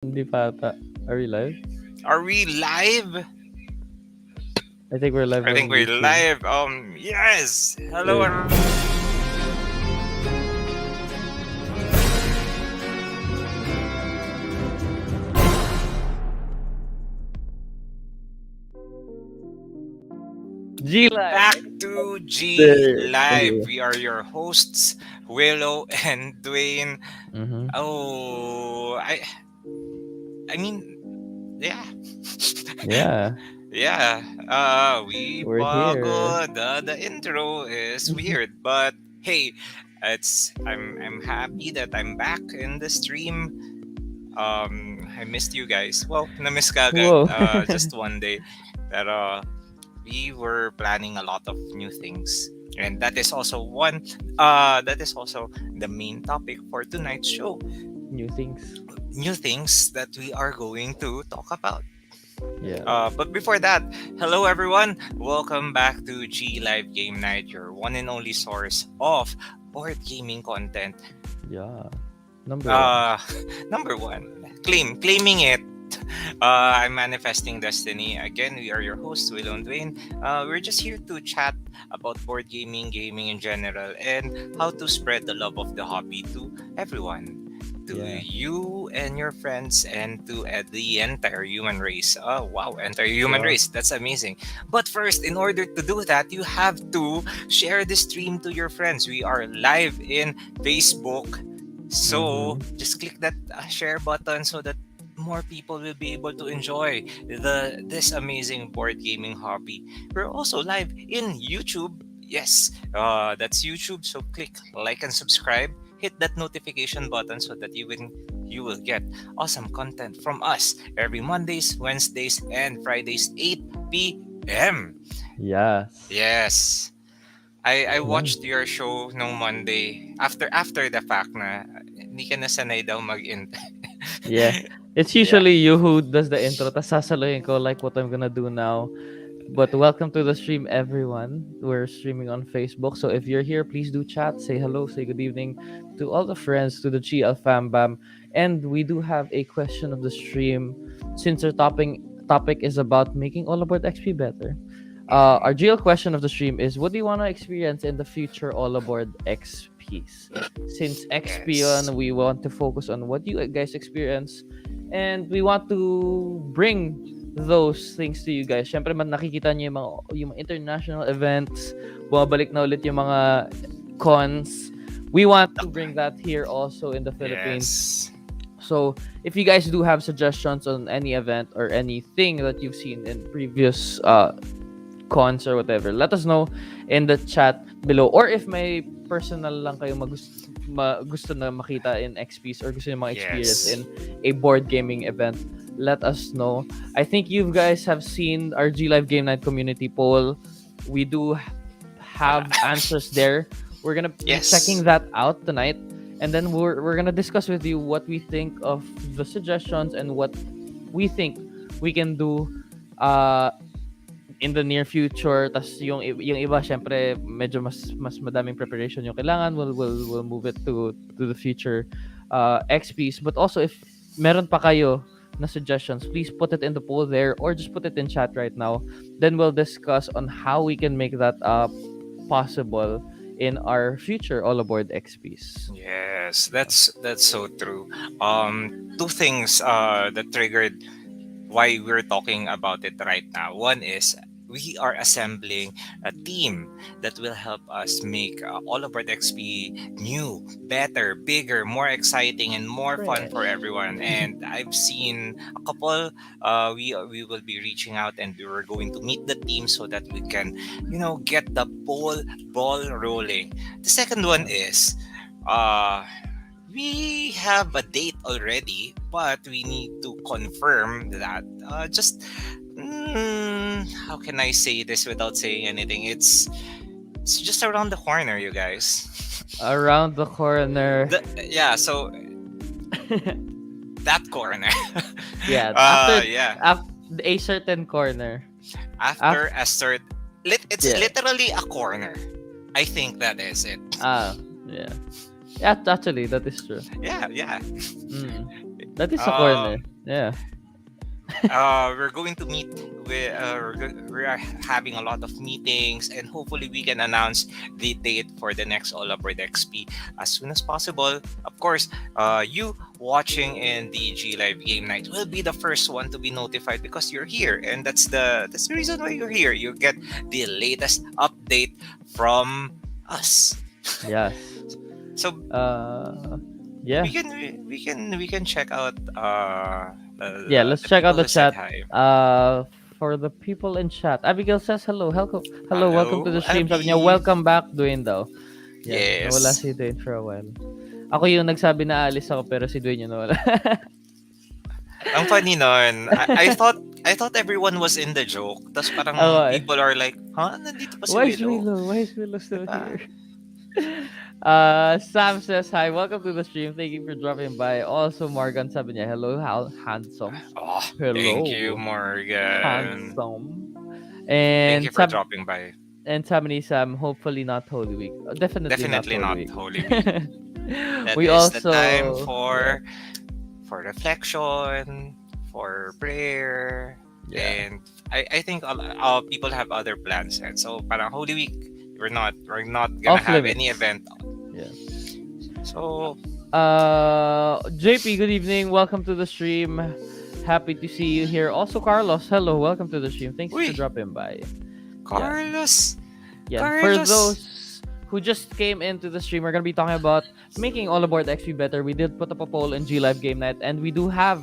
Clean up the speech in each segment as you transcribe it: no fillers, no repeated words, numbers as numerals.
Hindi pa ata. Are we live? Are we live? I think we're live I on think we're YouTube. live. Yes. Hello, Good. everyone. G Live. Back to G There. Live. Okay. We are your hosts, Willow and Dwayne. Mm-hmm. Oh, I mean, yeah. Yeah, Yeah. We we're here. bago. The intro is weird, but hey, I'm happy that I'm back in the stream. I missed you guys. Well, na-miss ka agad. Whoa. Just one day. Pero we were planning a lot of new things. And that is also that is also the main topic for tonight's show. New things. New things that we are going to talk about. Yeah. But before that, hello everyone. Welcome back to G Live Game Night, your one and only source of board gaming content. Yeah. Number one. Uh, number one, claiming it. I'm manifesting destiny. Again, we are your hosts, Will and Dwayne. We're just here to chat about board gaming in general, and how to spread the love of the hobby to everyone, to Yeah. you and your friends, and to the entire human race. Oh wow, entire human Sure. race. That's amazing. But first, in order to do that, you have to share the stream to your friends. We are live in Facebook. So Mm-hmm. just click that share button so that more people will be able to enjoy this amazing board gaming hobby. We're also live in YouTube. Yes, that's YouTube. So click like and subscribe. Hit that notification button so that you will get awesome content from us every Mondays, Wednesdays, and Fridays, 8 p.m. Yes. Yes. I Yeah. watched your show no Monday after the fact na hindi ka nasanay daw Yeah. It's yeah. usually you who does the intro. Tas sasaluhin ko like what I'm gonna do now. But welcome to the stream, everyone. We're streaming on Facebook. So if you're here, please do chat, say hello, say good evening to all the friends, to the GL fam bam. And we do have a question of the stream since our topic is about making AllaBoard XP better. Our Mhm. GL question of the stream is: what do you want to experience in the future AllaBoard XPs? Since XP Yes. on, we want to focus on what you guys experience, and we want to bring those things to you guys. Syempre, nakikita niyo yung mga international events, bumabalik na ulit yung mga cons. We want to bring that here also in the Philippines. Yes. So, if you guys do have suggestions on any event or anything that you've seen in previous cons or whatever, let us know in the chat below. Or if may personal lang kayo gusto na makita in XPs or gusto nyo mga experience Yes. in a board gaming event, let us know. I think you guys have seen our G Live Game Night community poll. We do Wala. have answers there. We're gonna be Yes. checking that out tonight, and then we're gonna discuss with you what we think of the suggestions and what we think we can do uh in the near future. Tas yung iba syempre medyo mas madaming preparation yung kailangan. We'll move it to the future XPs. But also, if meron pa kayo na suggestions, please put it in the poll there or just put it in chat right now. Then we'll discuss on how we can make that possible in our future AllaBoard XPs. Yes. That's so true. Two things that triggered why we're talking about it right now. One is we are assembling a team that will help us make all of our XP new, better, bigger, more exciting, and more fun for Fresh. everyone. And I've seen a couple. We will be reaching out and we were going to meet the team so that we can, get the ball rolling. The second one Yeah. is. Uh, we have a date already, but we need to confirm that. How can I say this without saying anything? It's just around the corner, you guys. Around the corner. Yeah, so that corner. Yeah, after Yeah. a certain corner. After After a cert, it's yeah. literally a corner. I think that is it. Ah, yeah. Yeah, actually, that is true. Yeah, yeah. Mm. That is a corner. Um, Yeah. we're going to meet with we are having a lot of meetings, and hopefully we can announce the date for the next AllaBoard XP as soon as possible. Of course, you watching in the G Live game night will be the first one to be notified because you're here, and that's the reason why you're here. You get the latest update from us. Yes. So Uh, we yeah. can we can check out Yeah, let's the check out people the who said chat. hi. For the people in chat, Abigail says hello. Hello, hello. Welcome to Hello, the stream. Sabi niya, Abby. welcome back, Dwayne daw. Yan, nawala Yes. si Dwayne for a while. Ako yung nagsabi na alis ako, pero si Dwayne yung nawala. Ang funny nun. I thought everyone was in the joke. Tapos Ako parang eh. people are like, huh? Nandito pa si Why is Willow? Willow? Why is Willow still Diba? here? Sam says hi. Welcome to the stream. Thank you for dropping by. Also, Morgan sabi niya, hello, how handsome. Oh, thank you, Hello, Morgan. handsome. Thank And you for Sam dropping by. and Sam ni Sam, hopefully not Holy Week. Definitely not Definitely Holy not Week. Holy Week. That We is the also time yeah, for reflection, for prayer, yeah, and I think people have other plans. And so parang Holy Week, we're not gonna off have any limits. event. Yeah. So JP, good evening. Welcome to the stream. Happy to see you here. Also, Carlos, hello. Welcome to the stream. Thanks for uy, dropping by. Yeah. Carlos, Yeah, for Carlos. those who just came into the stream, we're gonna be talking about making AllaBoard XP better. We did put up a poll in G Live Game Night, and we do have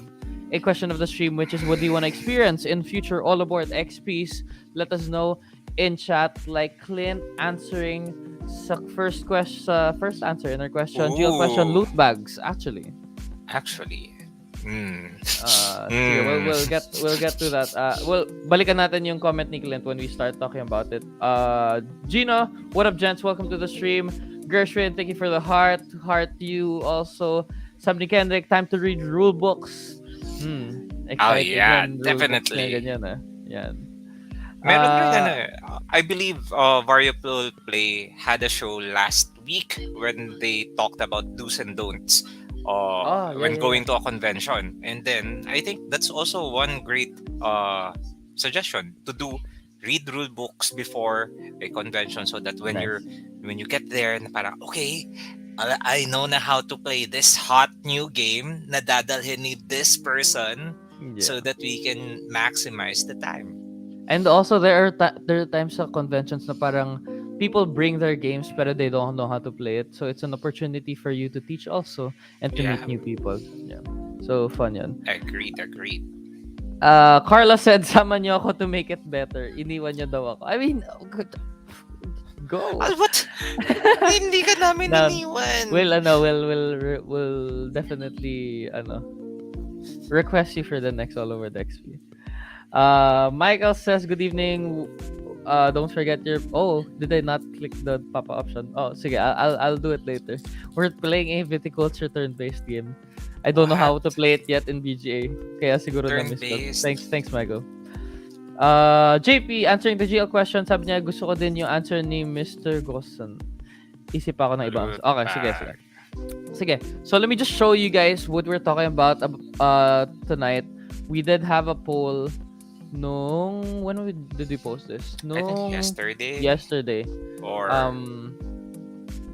a question of the stream, which is, what do you want to experience in future AllaBoard XPs? Let us know in chat. Like Clint answering first answer in our question. GLquestion, Ooh, loot bags actually. actually, hmm, Sige, hmm. we'll get to that. Well, balikan natin yung comment ni Clint when we start talking about it. Gina, what up, gents? Welcome to the stream. Gershwin, thank you for the heart. Heart you also. Sabi ni Kendrick, time to read rule books. Oh Exciting yeah, when rule books na definitely. ganyan Yan. Meron rin Uh, I believe Variable Play had a show last week when they talked about do's and don'ts oh, yeah, when yeah, yeah. going to a convention. And then I think that's also one great suggestion to do, read rule books before a convention so that Nice. when you get there na parang okay, I know na how to play this hot new game na dadalhin ni this person so Yeah. that we can maximize the time. And also there are times sa conventions na parang people bring their games pero they don't know how to play it. So it's an opportunity for you to teach also and to meet Yeah, new people. Yeah. So fun yun. agreed. Carla said, sama niyo ako to make it better. Iniwan niya daw ako. I mean, go. What? Hindi ka namin No, iniwan. we'll definitely request you for the next All Over the XP. Michael says, good evening. Don't forget your. Oh, did I not click the papa option? Oh, sige, I'll do it later. We're playing a viticulture turn-based game. I don't know how to What? play it yet in BGA. Kaya siguro na-miss ko. Turn-based? Thanks, Michael. JP, answering the GL question, sabi niya, gusto ko din yung answer ni Mr. Gosson. Isip ako ng ibang. Okay, sige. Sige. So let me just show you guys what we're talking about tonight. We did have a poll did we post this? I think Yesterday. or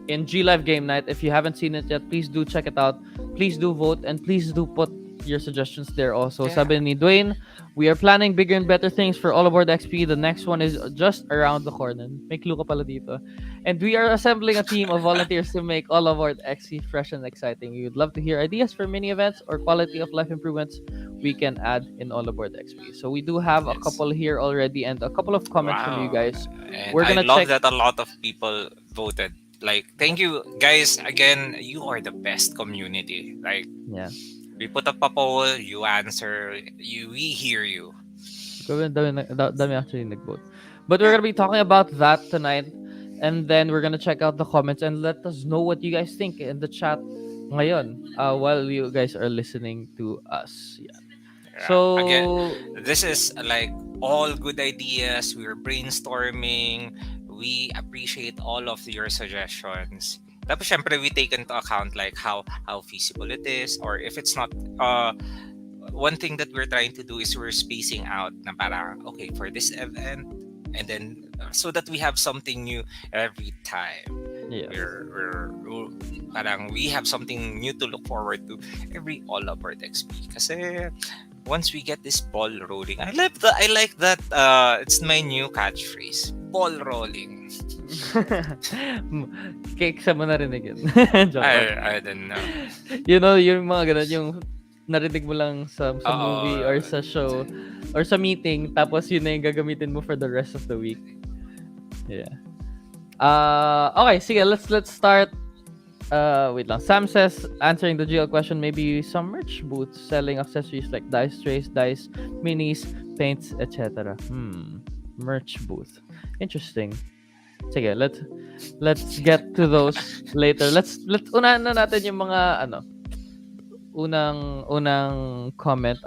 In G Live Game Night. If you haven't seen it yet, please do check it out. Please do vote and please do put your suggestions there also. Yeah. Sabi ni Dwayne, we are planning bigger and better things for AllaBoard XP. The next one is just around the corner. May clue ka pala dito. And we are assembling a team of volunteers to make AllaBoard XP fresh and exciting. We would love to hear ideas for mini events or quality of life improvements we can add in AllaBoard XP. So we do have a Yes. couple here already and a couple of comments from you wow. guys. And We're I gonna love check. that a lot of people voted. Like, thank you guys again. You are the best community. Like, Yeah. we put up a poll, you answer, we hear you. Dami actually nag-vote. But we're gonna be talking about that tonight, and then we're gonna check out the comments and let us know what you guys think in the chat ngayon, while you guys are listening to us. Yeah. So Again, this is like all good ideas. We're brainstorming. We appreciate all of your suggestions. Tapos syempre we take into account like how feasible it is, or if it's not one thing that we're trying to do is we're spacing out na parang okay for this event, and then so that we have something new every time. Yes. Parang we have something new to look forward to every AllaBoard XP. Kasi once we get this ball rolling, I like that it's my new catchphrase. Ball rolling. Cake sa mo narinig yun. Joke lang. I don't know. You know, yung mga ganun, yung narinig mo lang sa movie or Oo. sa show or sa meeting, tapos yun na yung gagamitin mo for the rest of the week. Yeah. Okay, sige, let's start. Wait lang. Sam says, answering the GL question, maybe some merch booths selling accessories like dice trays, dice, minis, paints, etc. Merch booth. Interesting. Sige, let's get to those later. Let's unahan na natin yung mga unang comment.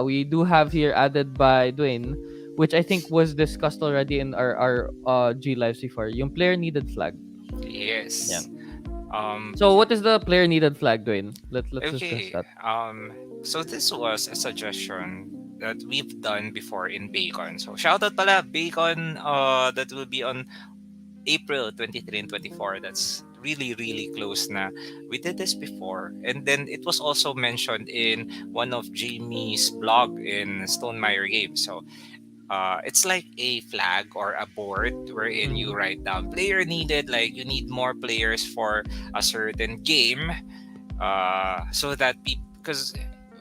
We do have here added by Dwayne, which I think was discussed already in our G Live C4, yung player needed flag. Yes. Yeah. So what is the player needed flag, Dwayne? Let's discuss that. So this was a suggestion that we've done before in Bacon. So shout out pala Bacon, that will be on April 23 and 24. That's really close na. We did this before, and then it was also mentioned in one of Jamie's blog in Stonemeyer Games. So it's like a flag or a board wherein you write down player needed, like you need more players for a certain game, so that because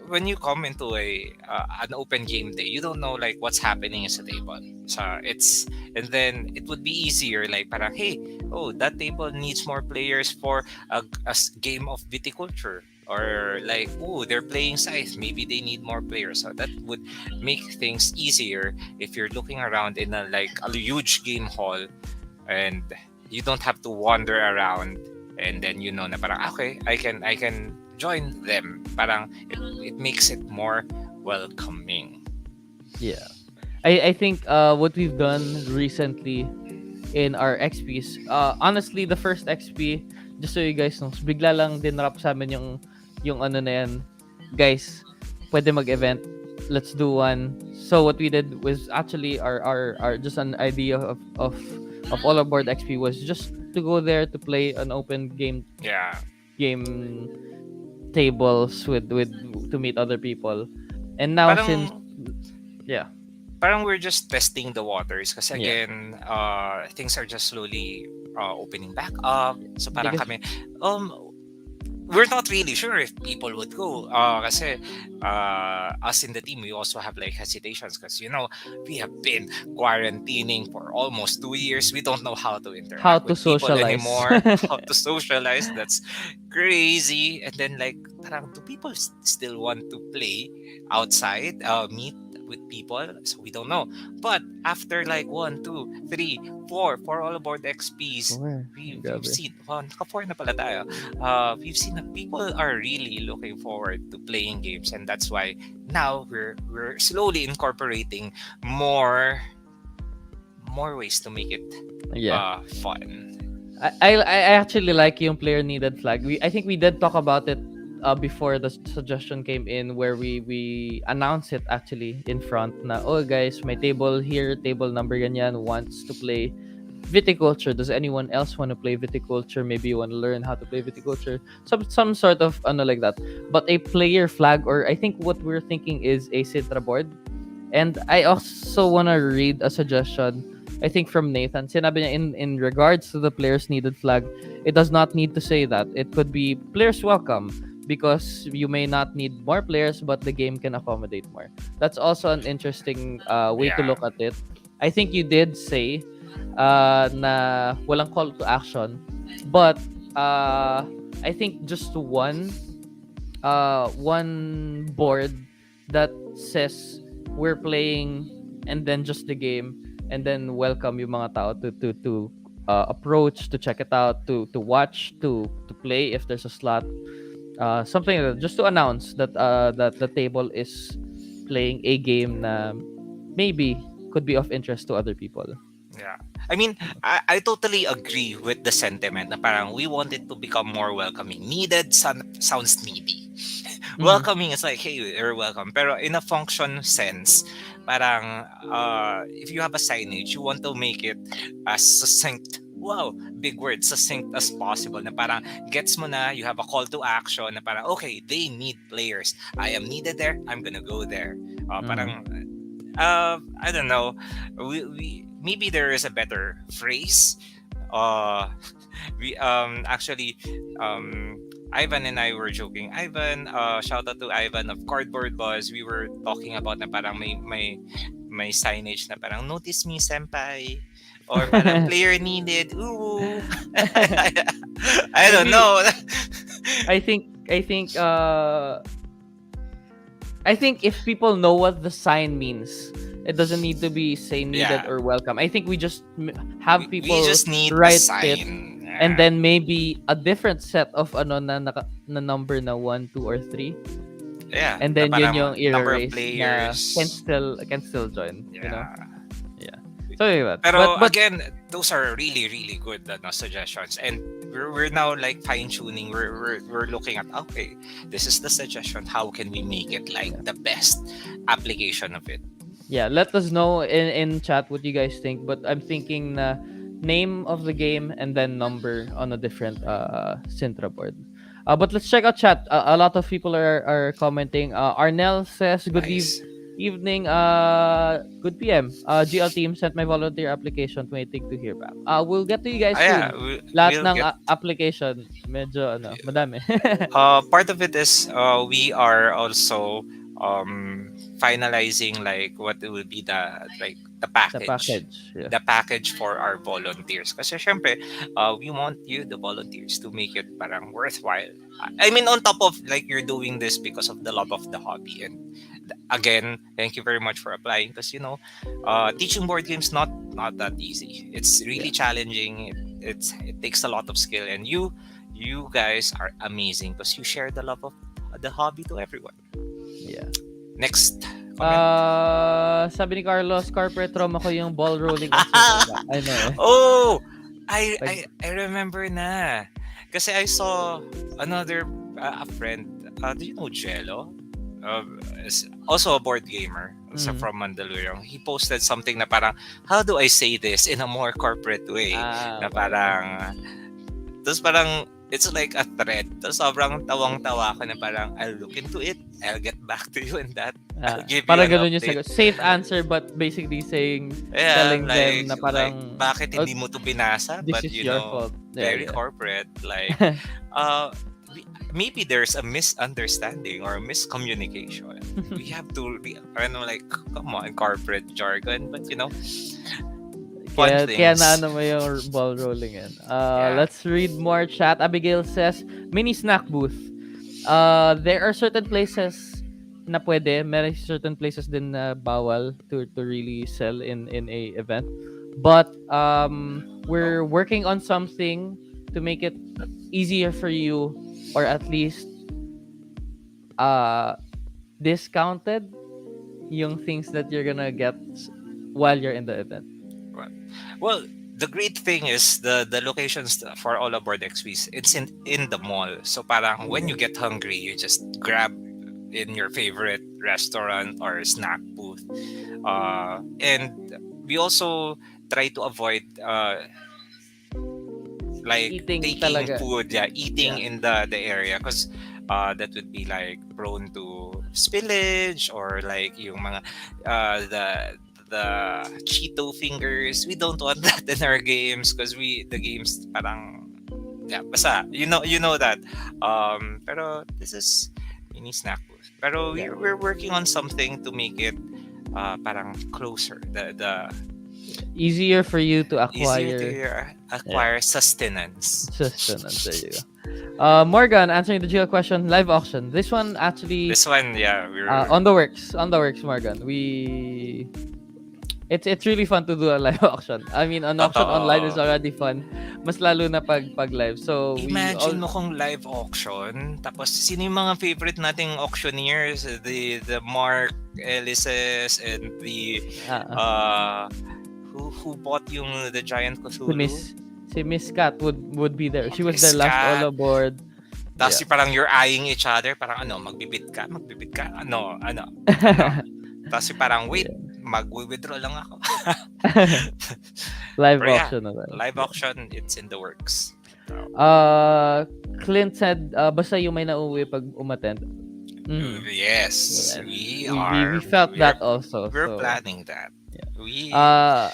when you come into an open game day, you don't know like what's happening as a table. So and then it would be easier like parang hey, oh, that table needs more players for a game of viticulture, or like oh, they're playing scythe, maybe they need more players. So that would make things easier if you're looking around in a huge game hall and you don't have to wander around, and then you know na parang okay, I can join them. Parang it makes it more welcoming. Yeah. I think what we've done recently in our XPs, honestly, the first XP, just so you guys know, bigla lang dinrap sa amin yung ano na yan. Guys, pwede mag-event. Let's do one. So what we did was actually our just an idea of AllaBoard XP was just to go there to play an open game tables with to meet other people. And now Parang, parang we're just testing the waters kasi again, things are just slowly opening back up. So parang kami we're not really sure if people would go kasi us in the team, we also have like hesitations because we have been quarantining for almost 2 years. We don't know how to interact with people anymore, how to socialize. That's crazy. And then like parang do people still want to play outside, meet with people? So we don't know. But after like 1, 2, 3, 4 for AllaBoard XPs, we've seen naka-4 na pala tayo. We've seen that people are really looking forward to playing games, and that's why now we're slowly incorporating more ways to make it fun. I actually like yung player needed flag. I think we did talk about it before the suggestion came in, where we announced it actually in front na, oh guys, my table here, table number ganyan, wants to play viticulture. Does anyone else want to play viticulture? Maybe you want to learn how to play viticulture. Some sort of like that. But a player flag, or I think what we're thinking is a Citra board. And I also want to read a suggestion, I think from Nathan. Sinabi niya in regards to the players needed flag, it does not need to say that. It could be players welcome, because you may not need more players, but the game can accommodate more. That's also an interesting way to look at it. I think you did say na walang call to action, but I think just one board that says we're playing, and then just the game, and then welcome yung mga tao to approach, to check it out, to watch, to play if there's a slot. Something like that, just to announce that that the table is playing a game na maybe could be of interest to other people. Yeah. I mean, I totally agree with the sentiment na parang we want it to become more welcoming. Needed sounds needy. Mm-hmm. Welcoming is like, hey, you're welcome. Pero in a function sense, parang if you have a signage, you want to make it as succinct. Wow, big word, succinct as possible. Na parang gets mo na, you have a call to action na parang, okay, they need players. I am needed there, I'm gonna go there. Parang Mm-hmm. I don't know. We maybe there is a better phrase. Uh, we actually Ivan and I were joking. Ivan, shout out to Ivan of Cardboard Buzz. We were talking about na parang may signage na parang notice me senpai or parang player needed. Ooh. I don't Maybe know. I think if people know what the sign means, it doesn't need to be say needed Yeah. or welcome. I think we just have We people just need a write it, sign. and Yeah. then maybe a different set of na number na 1, 2 or 3, Yeah. and Na then yun yung parang number of erase na players. can still join, Yeah. Yeah. So yeah, Pero but again, those are really, really good suggestions. And we're now like fine tuning. We're looking at, okay, this is the suggestion. How can we make it like the best application of it? yeah, let us know in chat what you guys think. But I'm thinking na name of the game and then number on a different Sintra board. But let's check out chat. A lot of people are commenting. Arnell says good Nice. evening. Good PM. GL team sent my volunteer application. Waiting to hear back. We'll get to you guys Yeah, soon. Lahat we'll ng get. application medyo madami. Part of it is we are also finalizing like what will be the Sa package. package. Yeah. The package for our volunteers. Kasi syempre, we want you, the volunteers, to make it parang worthwhile. I mean, on top of like you're doing this because of the love of the hobby. And again, thank you very much for applying because teaching board games not that easy. It's really challenging. It takes a lot of skill, and you guys are amazing because you share the love of the hobby to everyone. Yeah. Next comment. Sabi ni Carlos, corporate trauma ko yung ball rolling on Super. I know eh. Oh, Pag- I remember na. Kasi I saw another a friend. Do you know Jello? Is also a board gamer. So Mm. from Mandaluyong. He posted something na parang, how do I say this in a more corporate way? Na Okay. parang, tapos parang, it's like a thread. Tapos sobrang tawang-tawa ko na parang, I'll look into it. I'll get back to you in that. I'll give you Parang an ganun yung update. sagot. Safe answer but basically saying, Yeah, telling them na parang, bakit hindi mo to binasa? this But is your fault. Yeah, very yeah. corporate. Like, maybe there's a misunderstanding or miscommunication. We have to, come on, corporate jargon. But fun Kaya things. naano mo yung ball rolling yan. Yeah. Let's read more chat. Abigail says, mini snack booth. There are certain places na pwede. May certain places din na bawal to really sell in a event. But we're working on something to make it easier for you, or at least discounted yung things that you're gonna get while you're in the event. Well, the great thing is the locations for AllaBoard XPs. It's in the mall. So parang when you get hungry, you just grab in your favorite restaurant or snack booth. And we also try to avoid like Eating taking talaga. food, eating in the area because that would be like prone to spillage or like yung mga the Cheeto fingers. We don't want that in our games because the games parang basta you know that. Pero this is mini snack booth. Pero we're working on something to make it parang closer. The Easier for you to easier acquire to acquire sustenance. sustenance. There you go. Morgan answering the GL question, live auction. This one actually This one, we're on the works. Morgan. It's really fun to do a live auction. I mean, an auction Totoo. online is already fun. Mas lalo na pag live. So imagine mo kung live auction, tapos sino yung mga favorite nating auctioneers, the Mark Ellises and the who bought yung the giant Si Cthulhu. Miss Cat would be there. She was Miss there last Cat. AllaBoard. Tapos Yeah. parang you're eyeing each other, parang magbibid ka, ano. Tapos parang wait, mag-withdraw lang ako. Live Pero auction na tayo. live auction, it's in the works. Clint said, basta yung may nauwi pag umattend. Yes, we felt we're- that also. We're so, planning that. Uh,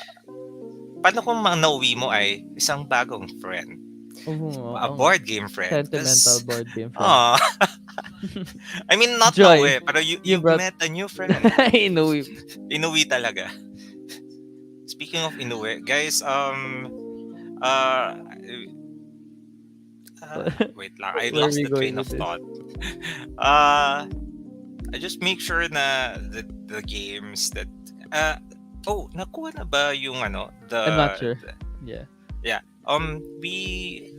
Paano kung mang nauwi mo ay isang bagong friend? A board game friend. Sentimental board game friend. Aw. I mean, not Joy, nauwi, pero you brought- met a new friend. Inuwi. Inuwi talaga. Speaking of inuwi, guys, wait lang, I Where are lost we the going train of with this? thought. I just make sure na the games that nakuha na ba yung I'm not sure. Yeah.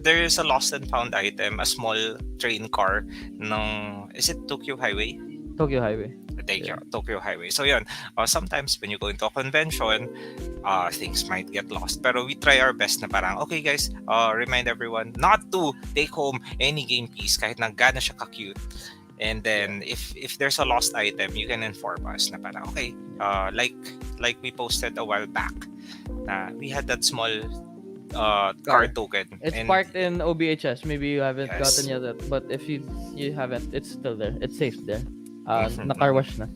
There's a lost and found item, a small train car is it Tokyo Highway? Tokyo Highway. Tokyo Highway. So yun, sometimes when you go into a convention, things might get lost. Pero we try our best na parang, okay guys, remind everyone not to take home any game piece kahit na gana siya ka-cute. And then if there's a lost item, you can inform us na parang, okay, like we posted a while back, we had that small car token. It's and parked in OBHS. Maybe you haven't Yes. gotten yet, but if you haven't, it's still there. It's safe there. Mhm. Nakarwash na.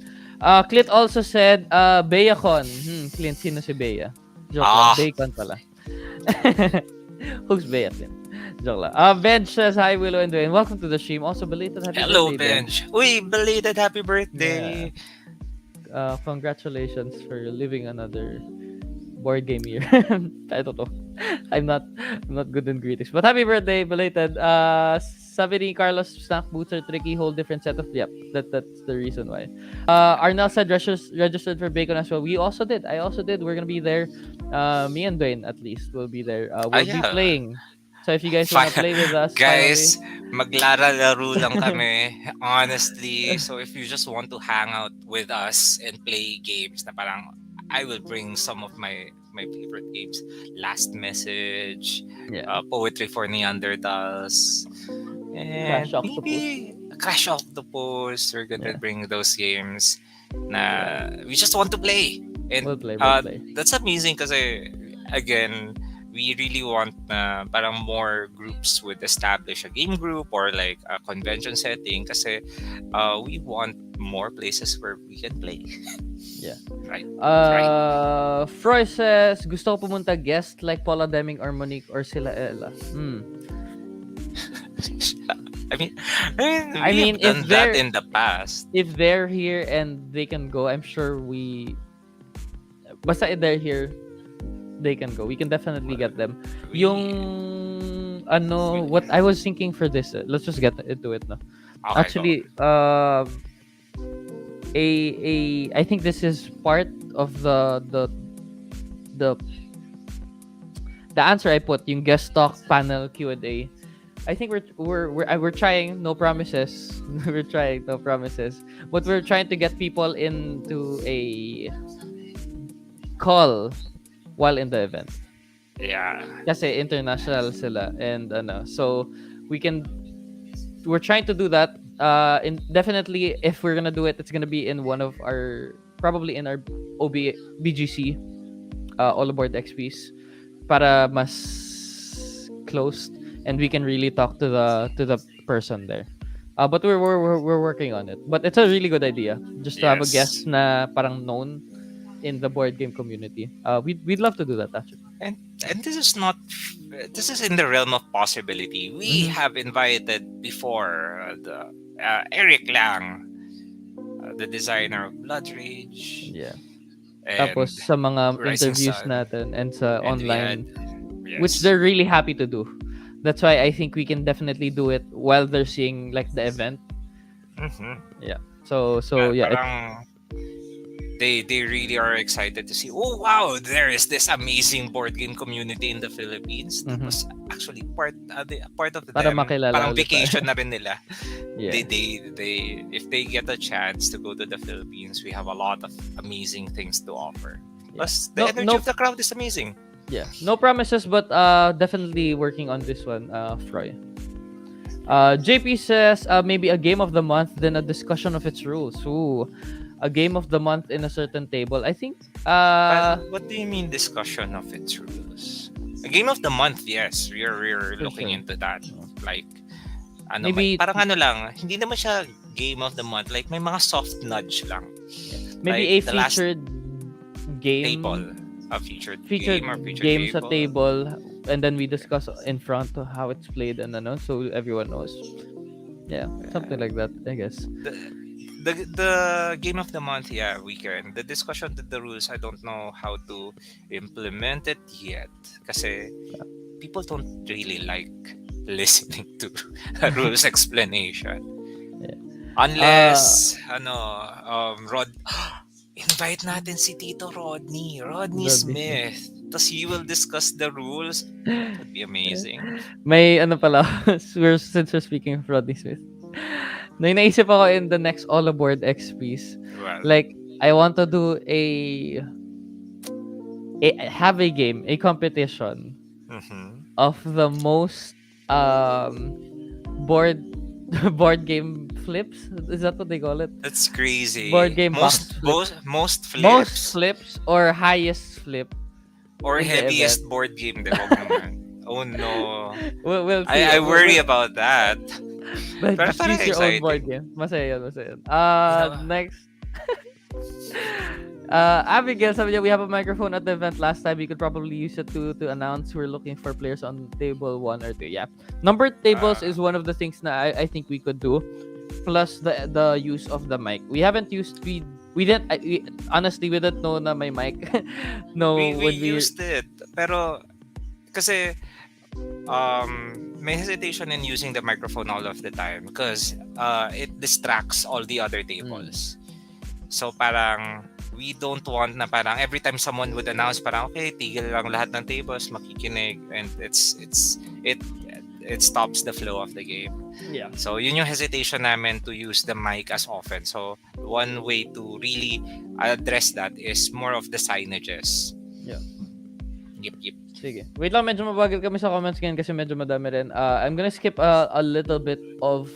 Clint also said, Beacon. Clint, sino si Bea? Joke lang. Bacon pala. Who's Bea, Clint? Joke lang. Benj says, hi, Willow and Dwayne. Welcome to the stream. Also, belated happy Hello, birthday. Benj. Uy, belated happy birthday. Congratulations for living another board game year. I don't know. I'm not good in greetings. But happy birthday, belated. Sabi ni Carlos, snack boots are tricky, whole different set of that's the reason why. Arnel said registered for Bacon as well. We also did. I also did. We're gonna be there. Me and Dwayne at least will be there. We'll be playing. So if you guys wanna play with us, guys, maglara-laro lang kami, honestly. So if you just want to hang out with us and play games na parang I will bring some of my favorite games. Last Message, Poetry for Neanderthals, and maybe Crash Octopus. We're gonna bring those games na we just want to play. And we'll play. That's amazing kasi, again, we really want parang more groups would establish a game group or like a convention setting kasi we want more places where we can play. Yeah. Right. Froy says, gusto ko pumunta guest like Paula Deming or Monique or sila Ella. I mean, if done that in the past. If they're here and they can go, I'm sure basta if they're here, they can go. We can definitely get them. What I was thinking for this, let's just get into it now. Okay, actually, I think this is part of the answer I put, yung guest talk panel Q&A. I think we're trying, no promises. We're trying, no promises. But we're trying to get people into a call while in the event. Yeah. Kasi international sila and so we're trying to do that. Definitely if we're gonna do it, it's gonna be in one of probably in our BGC AllaBoard XPs para mas closed and we can really talk to the person there. But we're working on it. But it's a really good idea just to have a guest na parang known in the board game community. We'd love to do that actually. And this is in the realm of possibility. We have invited before the Eric Lang, the designer of Blood Rage. Yeah. Tapos sa mga interviews natin and sa online, which they're really happy to do. That's why I think we can definitely do it while they're seeing like the event. Yeah. So yeah. They really are excited to see, oh wow, there is this amazing board game community in the Philippines. That was actually part of them. Parang vacation na rin nila. Yeah. They if they get a chance to go to the Philippines, we have a lot of amazing things to offer. Yeah. Because the No, energy no, of the crowd is amazing. yeah, no promises, but definitely working on this one, Froy. JP says maybe a game of the month, then a discussion of its rules. Ooh, a game of the month in a certain table. I think But what do you mean discussion of its rules? A game of the month, yes. We're for looking sure. into that. Like, ano, may, Maybe parang ano lang, hindi naman siya game of the month. Like, may mga soft nudge lang. yeah, maybe Like, a the last featured table. game, A featured featured game or featured game sa table. table, and then we discuss in front of how it's played and ano, so everyone knows. Yeah, something like that, I guess. The game of the month, yeah, we can. The discussion to the rules, I don't know how to implement it yet. Kasi people don't really like listening to a rules explanation. Yeah. Unless, Rod, invite natin si Tito Rodney Rodney. Smith. Tapos he will discuss the rules. That would be amazing. May ano pala, since we're speaking of Rodney Smith. May naisip ako in the next AllaBoard XPs. Well, Like, I want to do have a game, a competition mhm. of the most board board game flips. Is that what they call it? That's Board crazy. game box flip. Most Most flips flips or highest flip or in the event. heaviest board game, di wag naman. Oh no. We'll see. I worry about that. But Pero just parang use your own board exciting. game. Masaya yun, masaya yun. Yeah. Next. Abigail, sabi niya, we have a microphone at the event last time. We could probably use it to announce we're looking for players on table 1 or 2. Yeah. Numbered tables Uh, is one of the things na I think we could do. Plus the use of the mic. We haven't used, we didn't, honestly, we didn't know na may mic. No, we when we, used it. Pero kasi may hesitation in using the microphone all of the time because it distracts all the other tables. So parang we don't want na parang every time someone would announce parang okay, tigil lang lahat ng tables makikinig, and it stops the flow of the game. yeah. So yun yung hesitation namin to use the mic as often. So one way to really address that is more of the signages. Yeah. Yep. Sige. Wait lang, medyo mabagal kami sa comments ngayon kasi medyo madami rin. I'm gonna skip a little bit of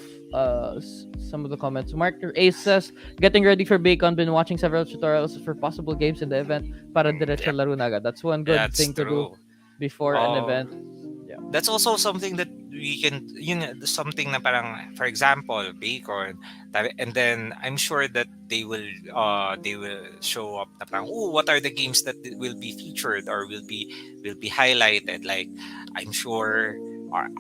some of the comments. Mark Ace says, getting ready for Bacon, been watching several tutorials for possible games in the event para diretso laro na agad. That's one good That's thing to do true. before an Oh. event. That's also something that we can, something na parang, for example, Bacon, and then I'm sure that they will show up na parang, oh, what are the games that will be featured or will be highlighted? Like, I'm sure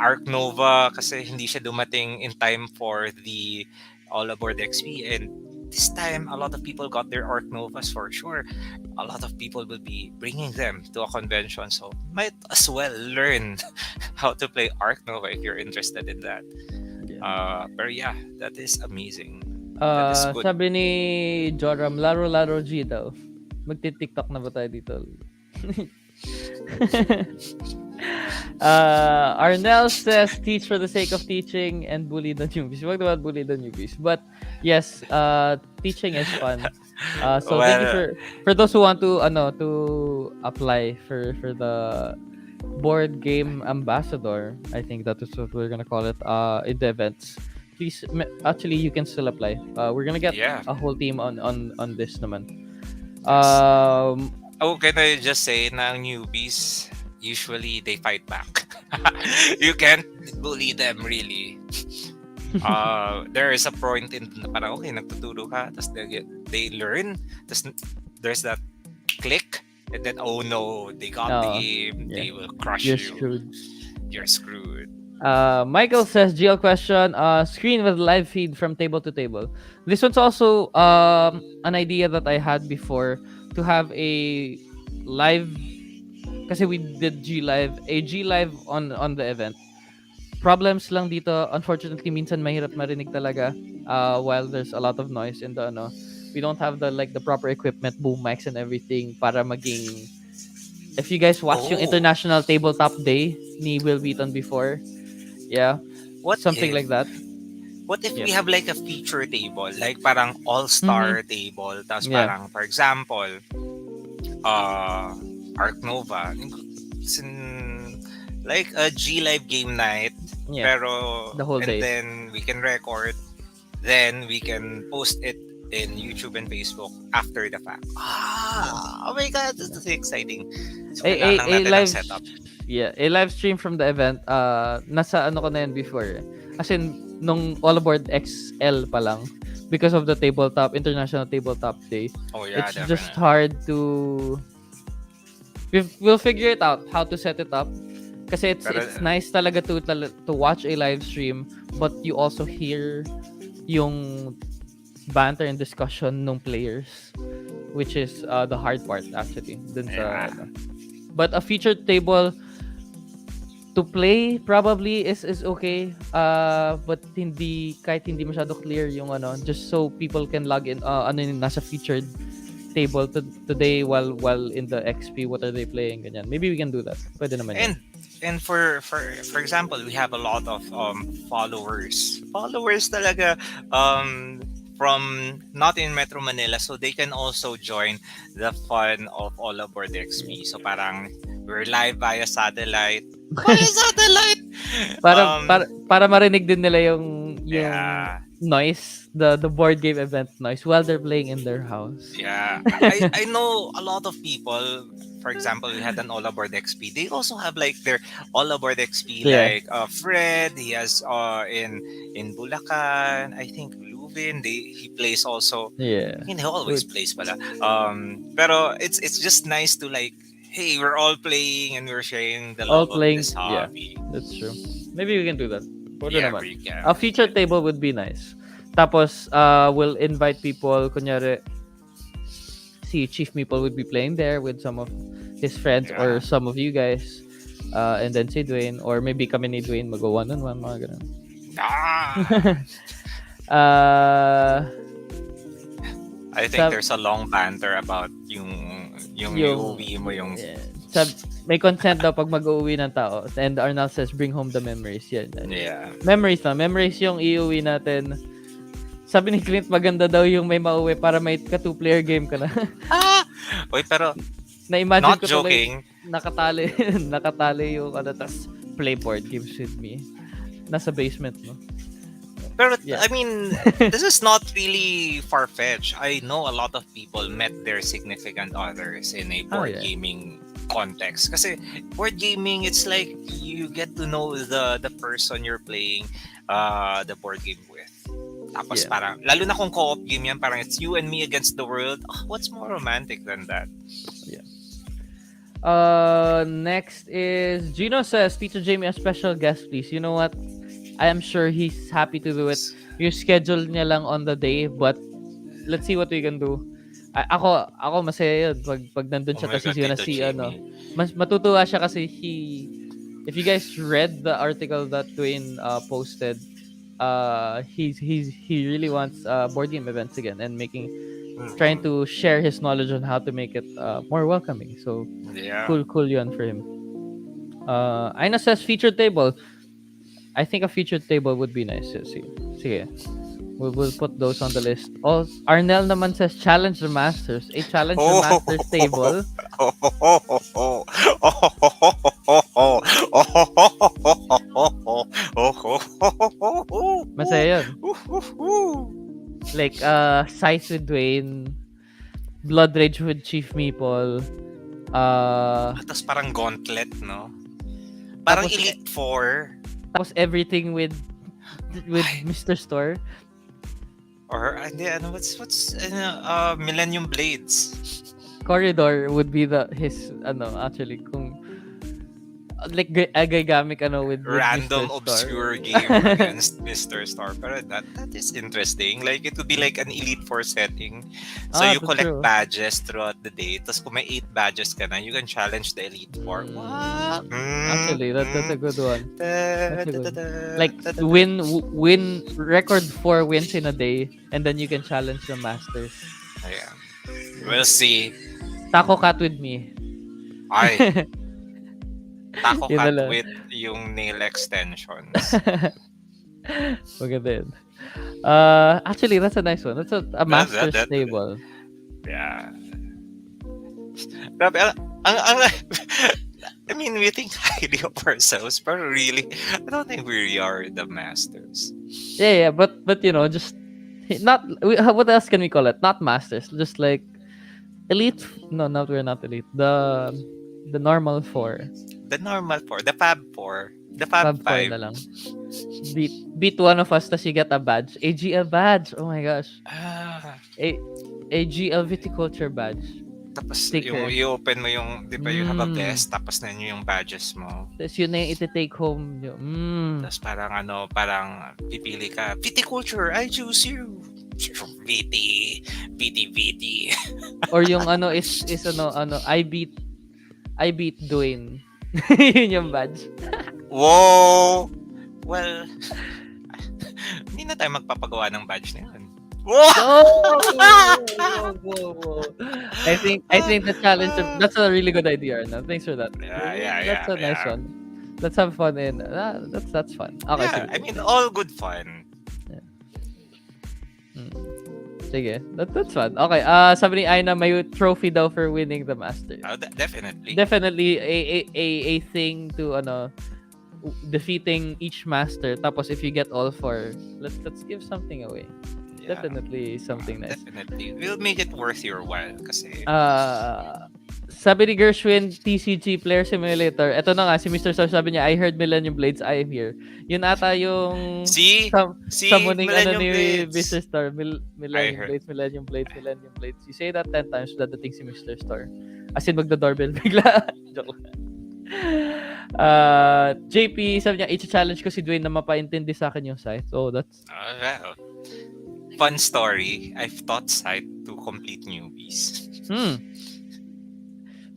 Arc Nova kasi hindi siya dumating in time for the AllaBoard XP, and this time a lot of people got their Arc Novas for sure. A lot of people will be bringing them to a convention, so might as well learn how to play Arc Nova if you're interested in that. But yeah, that is amazing. That is good. Sabi ni Joram, laro G daw. Magti-TikTok na ba tayo dito? Arnell says, teach for the sake of teaching and bully the newbies. Wag naman bully the newbies. But yes, teaching is fun. So thank you for those who want to apply for the board game ambassador. I think that is what we're gonna call it in the events. Please, actually, you can still apply. We're gonna get a whole team on this naman. Can I just say na ang newbies, usually they fight back. You can't bully them really. There is a point in parang okay, nagtuturo ka, tapos they learn, tapos there's that click, and then oh no, they got the game, they will crush you. You're screwed. Michael says, GLquestion, screen with live feed from table to table. This one's also an idea that I had before, to have a live, kasi we did G Live on the event. Problems lang dito, unfortunately, minsan mahirap marinig talaga while there's a lot of noise in the we don't have the proper equipment, boom mics and everything para maging, if you guys watch yung International Tabletop Day ni Will Beaton before, something like that. What if we have like a feature table, like parang all-star table, tapos parang, for example, uh Arc Nova. It's like a G Live game night, Yeah, pero the whole and day. then we can record, then we can post it in YouTube and Facebook after the fact. Oh my god, this is exciting. So kailangan lang A natin ng live setup. yeah, a live stream from the event. Nasa ano ko na yan before. As in nung AllaBoard XL pa lang, because of the tabletop international tabletop day. Oh yeah, It's just definitely. hard to we'll figure it out how to set it up. Kasi Pero it's nice talaga to watch a live stream, but you also hear yung banter and discussion ng players, which is the hard part actually. Dun sa, yeah. but a featured table to play probably is okay. But hindi kahit hindi masyado clear yung ano, just so people can log in ano yung nasa featured table today while in the XP, what are they playing ganyan. Maybe we can do that. Pwede naman yun. And for example, we have a lot of followers. Followers talaga from not in Metro Manila, so they can also join the fun of AllaBoard XP. So parang we're live via satellite. Via satellite. Para marinig din nila yung Yeah. noise, the board game event noise while they're playing in their house. Yeah. I know a lot of people. For example, we had an AllaBoard XP. They also have like their AllaBoard XP. Yeah. Like Fred, he has in Bulacan. I think Lubin. He plays also. Yeah. I mean, he always plays pala. Pero it's just nice to like, hey, we're all playing and we're sharing the All love playing, of this hobby. that's true. Maybe we can do that. Pwede Yeah, naman. we can. A featured table would be nice. Tapos, we'll invite people. Kunyari, si Chief Meeple would be playing there with some of his friends Yeah. or some of you guys. And then si Dwayne, or maybe kami ni Dwayne mag-go one-on-one, mga ganun. Ah, uh, I think Sab- there's a long banter about yung iuwi mo yung may consent daw pag mag-uwi ng tao. And Arnal says, bring home the memories. Yan. yeah. Memories na. Memories yung iuwi natin. Sabi ni Clint, maganda daw yung may mauwi para may ka two-player game ka na. Uy, pero Na-imagine not ko tuloy, joking. nakatali yung ano, tas play board games with me. Nasa basement, no? Pero Yeah. I mean, this is not really far-fetched. I know a lot of people met their significant others in a board yeah. gaming context. Kasi board gaming, it's like you get to know the person you're playing the board game with. Tapos Yeah. parang, lalo na kung co-op game yan, parang it's you and me against the world. Oh, what's more romantic than that? Next is Gino says, Teacher Jamie, a special guest, please. You know what? I am sure he's happy to do it. You schedule niya lang on the day, but let's see what we can do. Ako masaya yun pag nandun siya, Oh my tas God, he's gonna Tito see Jamie. mas matutuwa siya kasi if you guys read the article that Dwayne posted, he really wants board game events again and trying to share his knowledge on how to make it more welcoming. So Yeah. cool yun for him. Aina says featured table. I think a featured table would be nice. Sige. We'll put those on the list. Oh, Arnel naman says challenge the masters. A challenge the masters table. Masaya yun. Like Scythe with Dwayne, Blood Rage with Chief Meeple. Tapos parang gauntlet, no? Parang Tapos, Elite Four. Tapos everything with Mr. Store. Or, hindi, ano, what's Millennium Blades. Corridor would be his actually kung like gagamic with Random Mr. obscure Store. game against Mr. Star. Pero that is interesting. Like, it would be like an Elite Four setting. So, you collect true. badges throughout the day. Tapos kung may 8 badges ka na, you can challenge the Elite Four. What? Actually, that's a good one. That's a good Like win record 4 wins in a day, and then you can challenge the masters. Yeah. We'll see. Taco Cat with me. Ay. Taco Yun Cat na lang. with yung nail extensions. Maganda yun. Actually, that's a nice one. That's a master's that- table. Yeah. Grabe, I mean, we think highly of ourselves, but really, I don't think we really are the masters. Yeah, but just not what else can we call it? Not masters, just like elite. No, not we're not elite. The normal four, The normal four, the Fab Four, the Fab Fab four Five. na lang. Beat one of us, tas you get a badge. AGL badge. Oh my gosh. Ah, A AGL Viticulture badge. tapos yung Sticker. i-open mo yung, di ba, you have a Mm. vest, tapos na yun yung badges mo. Tapos yun na yung iti-take home nyo. Tapos parang parang pipili ka, viticulture, I choose you. Viti, viti, viti. Or yung is I beat Dwayne. Yun yung badge. Whoa! Well, hindi na tayo magpapagawa ng badge na yun. Whoa! Whoa. I think the challenge that's a really good idea, no? Thanks for that. Yeah, That's a nice one. Let's have fun in that's fun. Okay, Yeah, sige. I mean, all good fun. Sige. That's fun. Okay. Sabi ni Aina may trophy daw for winning the Masters. Definitely. Definitely a thing to defeating each master. Tapos if you get all four, let's give something away. Yeah. Definitely something nice. Definitely. We'll make it worth your while kasi Sabi ni Gershwin, TCG Player Simulator. Ito na nga, si Mr. Star sabi niya, I heard Millennium Blades, I am here. Yun ata yung see summoning Millennium ni Blades. Mr. Star. Millennium heard. Blades, Millennium Blades, Millennium Blades. You say that 10 times, dadating si Mr. Star. As in, magda-doorbell bigla. Joke lang. JP, sabi niya, i-challenge ko si Dwayne na mapaintindi sa akin yung site. Oh, that's... Well, fun story. I've taught sight to complete newbies.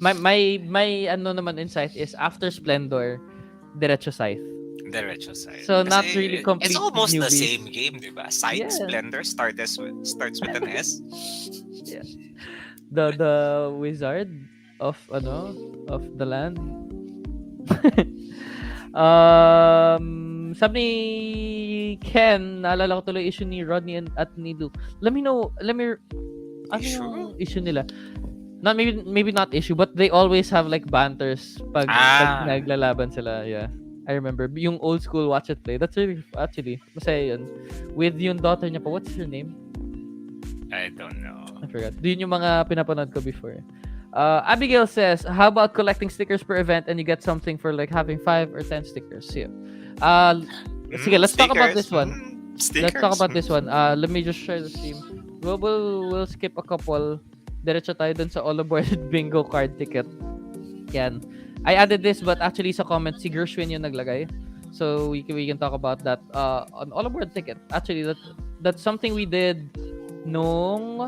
My naman insight is after Splendor, diretso Scythe. Diretso Scythe. So not Kasi really complete it's almost the newbies. same game, di ba? Scythe Yeah. Splendor starts with an S. Yeah. The wizard of the land. Sabi ni Ken, naalala ko tuloy issue ni Rodney at ni Luke. Let me Issue? yung issue nila? Not maybe not issue, but they always have like banters pag naglalaban sila. Yeah. I remember yung old school watch it play. That's really actually masaya yun. With yung daughter niya pa. What's her name? I don't know. I forgot. Yun yung mga pinapanood ko before. Abigail says, how about collecting stickers per event and you get something for like having 5 or 10 stickers? Yeah. Sige, let's talk about this one. Stickers. Let's talk about this one. Let me just share the stream. We'll skip a couple. Diretso tayo dun sa AllaBoard bingo card ticket. Yan. I added this but actually sa comments si Gershwin yung naglagay. So we can talk about that on AllaBoard ticket. Actually that's something we did nung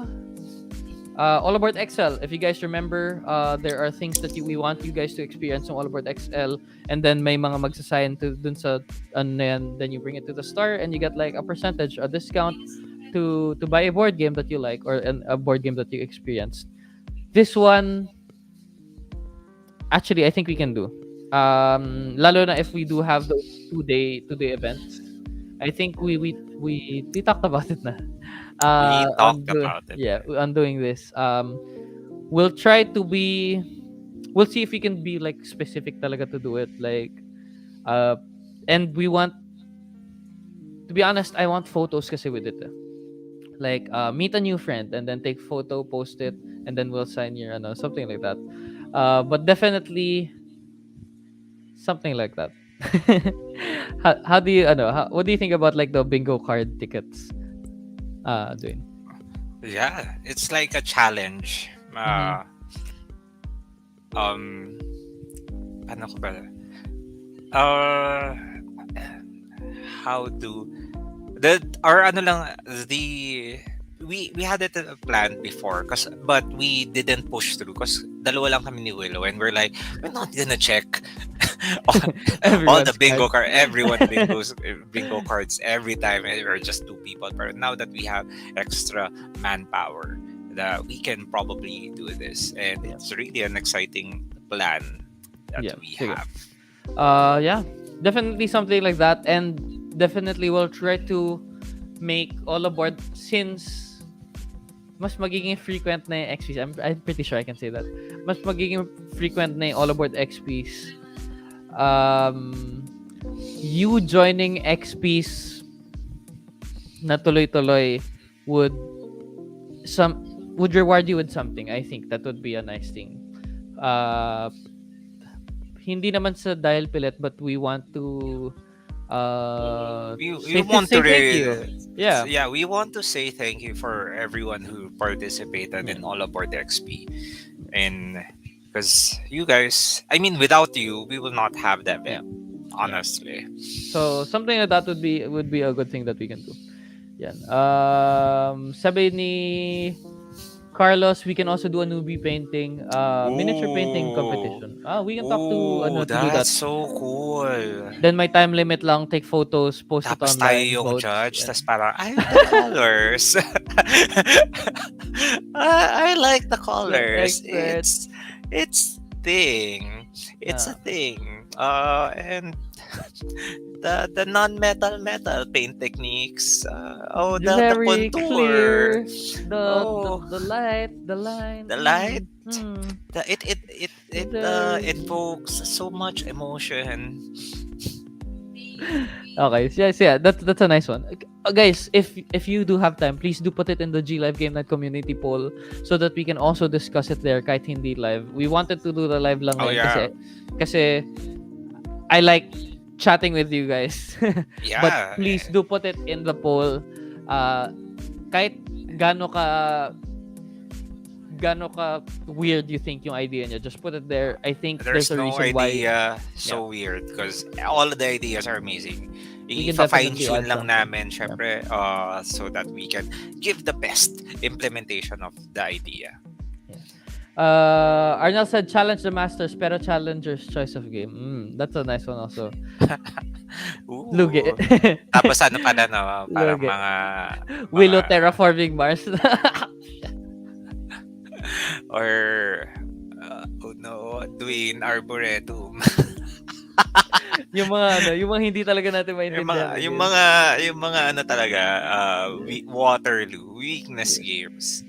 AllaBoard XL. If you guys remember, there are things that we want you guys to experience on AllaBoard XL, and then may mga magsasign to dun sa then you bring it to the store and you get like a percentage, a discount to buy a board game that you like or a board game that you experienced. This one, actually, I think we can do. Lalo na if we do have those two-day events. I think we talked about it na. We talked about it. Yeah, on doing this. We'll try to be. We'll see if we can be like specific talaga to do it. Like, and we want. To be honest, I want photos kasi with it. Like, meet a new friend and then take photo, post it, and then we'll sign your something like that. But definitely something like that. How do you what do you think about like the bingo card tickets? Doing. Yeah, it's like a challenge. Ano ko ba? How do we had it planned before but we didn't push through because dalawa lang kami ni Willow and we're like, we're not gonna check all the bingo card, everyone bingo cards every time, and we're just 2 people. But now that we have extra manpower, that we can probably do this, and it's really an exciting plan that we have. Yeah, definitely something like that, and definitely we'll try to make AllaBoard since mas magiging frequent na yung XPs. I'm pretty sure I can say that. Mas magiging frequent na yung AllaBoard XPs. You joining XPs na tuloy-tuloy would reward you with something. I think that would be a nice thing. Hindi naman sa dahil pilit, but we want to we want to thank you. Yeah. Yeah, we want to say thank you for everyone who participated in AllaBoard XP, and because you guys, I mean, without you, we will not have that event. Honestly. So something like that would be a good thing that we can do. Yan. Sabi ni Carlos, we can also do a newbie painting, miniature painting competition. We can talk to to do that. That's so cool. Then may time limit lang, take photos, post Tapos it online. tayo yung votes. judge, tapos parang, I like the colors. I like the colors. It's thing. It's a thing. And the non-metal metal paint techniques. The very contour. Clear. The light, the line. The light. It evokes so much emotion. Okay, yeah, that's a nice one. Guys, if you do have time, please do put it in the G Live Game Night community poll so that we can also discuss it there kahit hindi live. We wanted to do the live lang kasi I like chatting with you guys. Yeah. But please do put it in the poll. Kahit gaano ka weird you think yung idea niya, just put it there. I think there's a reason why. So weird because all of the ideas are amazing. I-fine-tune lang namin, syempre, so that we can give the best implementation of the idea. Arnel said, challenge the masters, pero challenger's choice of game. That's a nice one also. Lugi. Tapos ano pa na, no? Parang mga Willow terraforming Mars. Or doing arboretum. yung mga hindi talaga natin maintindihan. Yung mga ano talaga, Waterloo, weakness games.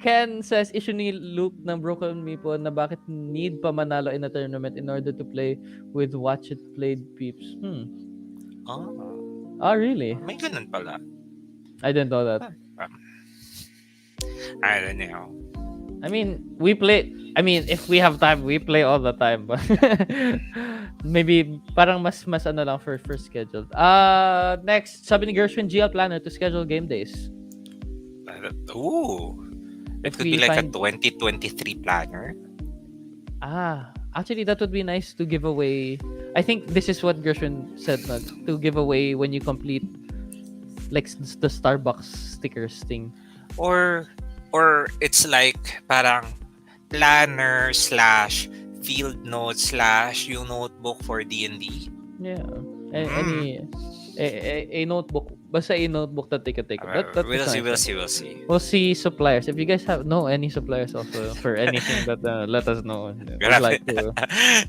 Ken says, issue ni Luke ng Broken Meeple na bakit need pa manalo in a tournament in order to play with Watch It Played peeps. Really? May ganun pala. I didn't know that. I don't know. I mean, if we have time, we play all the time. But maybe parang mas ano lang for scheduled. Next, sabi ni Gershwin, GL Planner to schedule game days. It could be like a 2023 planner. Actually, that would be nice to give away. I think this is what Gershwin said, to give away when you complete like the Starbucks stickers thing. Or it's like parang planner / field notes / yung notebook for D&D. Yeah. A notebook. Basta a notebook that they can take. We'll see. We'll see suppliers. If you guys know any suppliers also for anything, that let us know. We'd like to.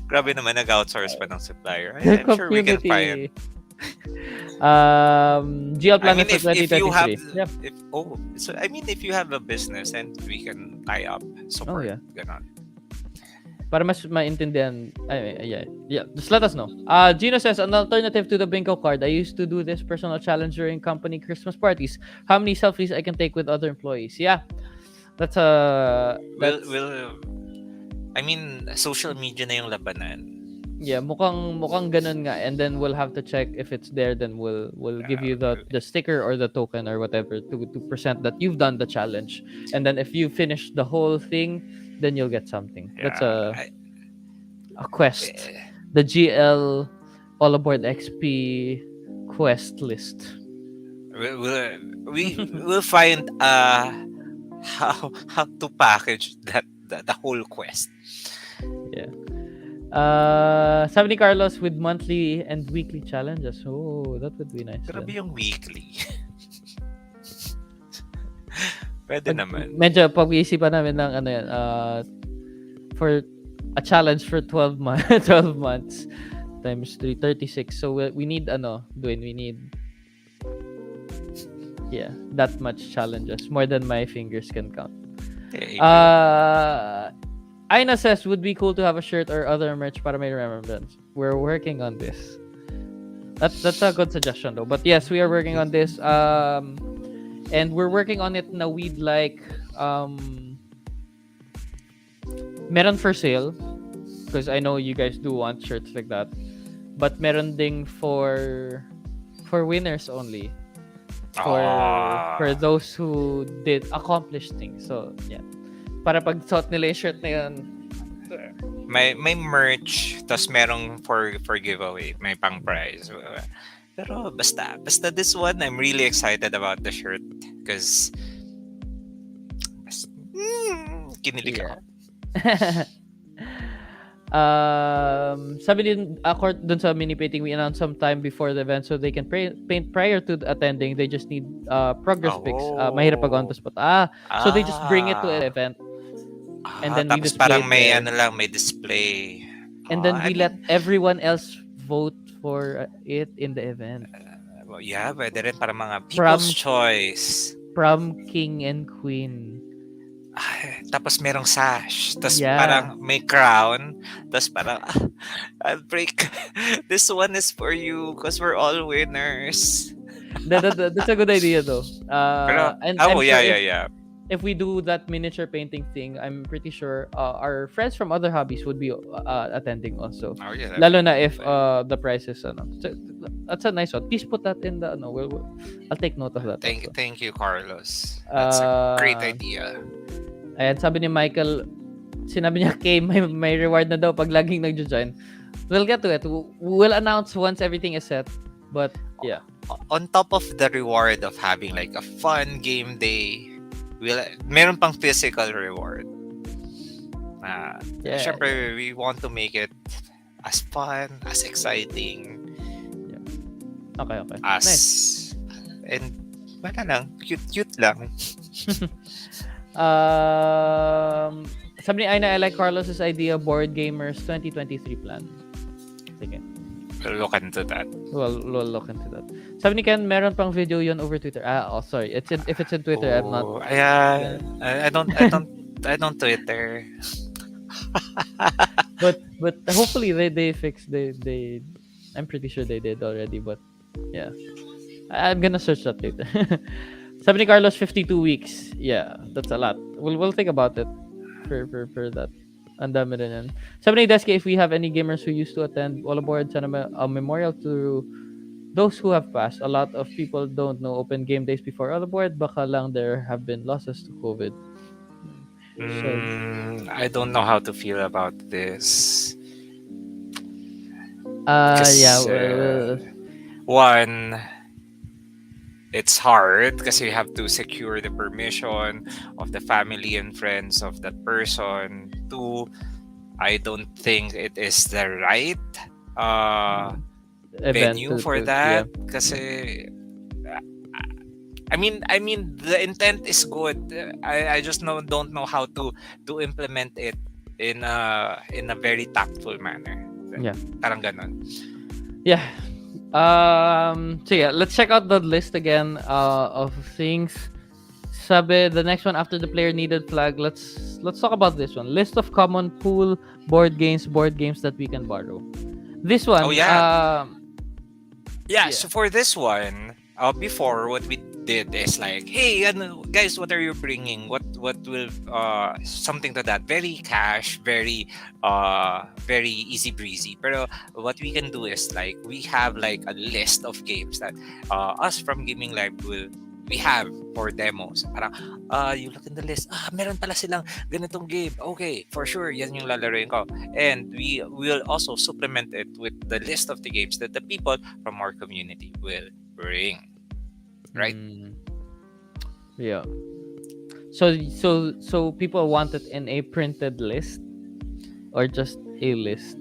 Grabe naman, nag-outsource pa ng supplier. I'm sure we can find. GL Planner for 2023. If you have a business and we can tie up support. Ganon. Para mas maintindihan. Just let us know. Gino says, an alternative to the bingo card. I used to do this personal challenge during company Christmas parties. How many selfies I can take with other employees? Yeah. That's social media na yung labanan. Yeah, mukhang ganun nga, and then we'll have to check if it's there. Then we'll give you the sticker or the token or whatever to present that you've done the challenge. And then if you finish the whole thing, then you'll get something. That's a quest. The GL AllaBoard XP quest list. We'll find how to package the whole quest. Yeah. Sabi ni Carlos, with monthly and weekly challenges. Oh, that would be nice. Grabe yung weekly. Pwede naman. Medyo pag-iisipan namin ng for a challenge for 12 months times 3, 36. So we need Dwayne, we need yeah, that much challenges, more than my fingers can count. Thank you. Uh, Aina says, would be cool to have a shirt or other merch para may remembrance. We're working on this. That's a good suggestion though. But yes, we are working on this. And we're working on it now. We'd like meron for sale, because I know you guys do want shirts like that. But meron ding for winners only. For Ah, those who did accomplish things. So yeah. Para pag suot nila yung shirt na yun. may merch, tas merong for giveaway, may pang prize. Pero basta this one, I'm really excited about the shirt because kinilig ako. Yeah. Sabi din accord dun sa mini painting, we announced some time before the event so they can paint prior to attending. They just need progress pics. Mahirap pag on the spot. So they just bring it to an event, and then we Tapos display parang it may there. ano lang, may display. And then we I let mean, everyone else vote for it in the event. well, yeah, pwede rin para mga From people's choice. king and queen. Tapos merong sash. Tapos Yeah. parang may crown. Tapos parang, I'll break. This one is for you because we're all winners. That's a good idea though. Pero, And I'm yeah, sure yeah. if we do that miniature painting thing, I'm pretty sure our friends from other hobbies would be attending also. Oh, yeah. Lalo na if the price is ano. So, that's a nice one. Please put that in the ano. I'll take note of that. Also. Thank you, Carlos. That's a great idea. Ayan, sabi ni Michael, sinabi niya kay may reward na daw pag laging nagjo-join. We'll get to it. We'll announce once everything is set. But yeah. On top of the reward of having like a fun game day, meron pang physical reward. Yeah. Syempre, we want to make it as fun, as exciting, Okay. as Nice. and wala lang, cute lang. Sabi ni Aina, I like Carlos's idea, board gamers 2023 plan. Sige. We'll look into that. We'll look into that. Sabi ni Ken, meron pang video yon over Twitter. Sorry. If it's in Twitter, I'm not. Yeah, I don't Twitter. But hopefully they fixed they I'm pretty sure they did already, but yeah. I'm gonna search that later. Sabi ni Carlos, 52 weeks. Yeah, that's a lot. We'll think about it for that. Ang dami rin yan. Sabi ni Deske, if we have any gamers who used to attend AllaBoard, sana a memorial to those who have passed. A lot of people don't know open game days before AllaBoard. Baka lang there have been losses to COVID. I don't know how to feel about this. One, it's hard kasi you have to secure the permission of the family and friends of that person. Two, I don't think it is the right venue for that. Yeah. Kasi I mean the intent is good. I just don't know how to implement it in a very tactful manner. Yeah. Parang ganon. Yeah. So yeah, let's check out the list again of things. Sabi, the next one after the player needed flag. Let's talk about this one. List of common pool board games that we can borrow. This one. Oh yeah. Yeah. So for this one, before what we did is like, hey, guys, what are you bringing? What will something to that? Very cash, very easy breezy. Pero what we can do is like we have like a list of games that us from Gaming Live we have for demos. Parang you look in the list, meron pala silang ganitong game. Okay, for sure, yan yung lalaroin ko. And we will also supplement it with the list of the games that the people from our community will bring. Right? Yeah. So people want it in a printed list or just a list?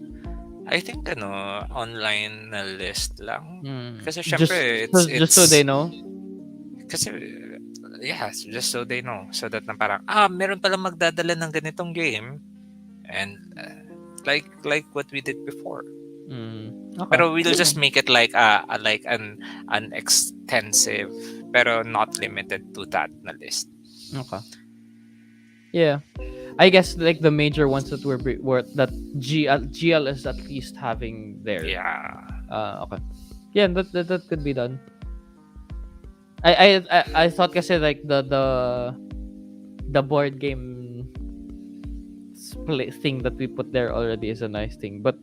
I think online na list lang. Kasi Just syempre it's so they know. Kasi yeah, just so they know, so that na parang meron pala magdadala ng ganitong game, and like what we did before. Okay. Pero we'll just make it like an extensive pero not limited to that na list. Okay. Yeah. I guess like the major ones that were that GL is at least having there. Yeah. Okay. Yeah, that could be done. I thought kasi like the board game split thing that we put there already is a nice thing, but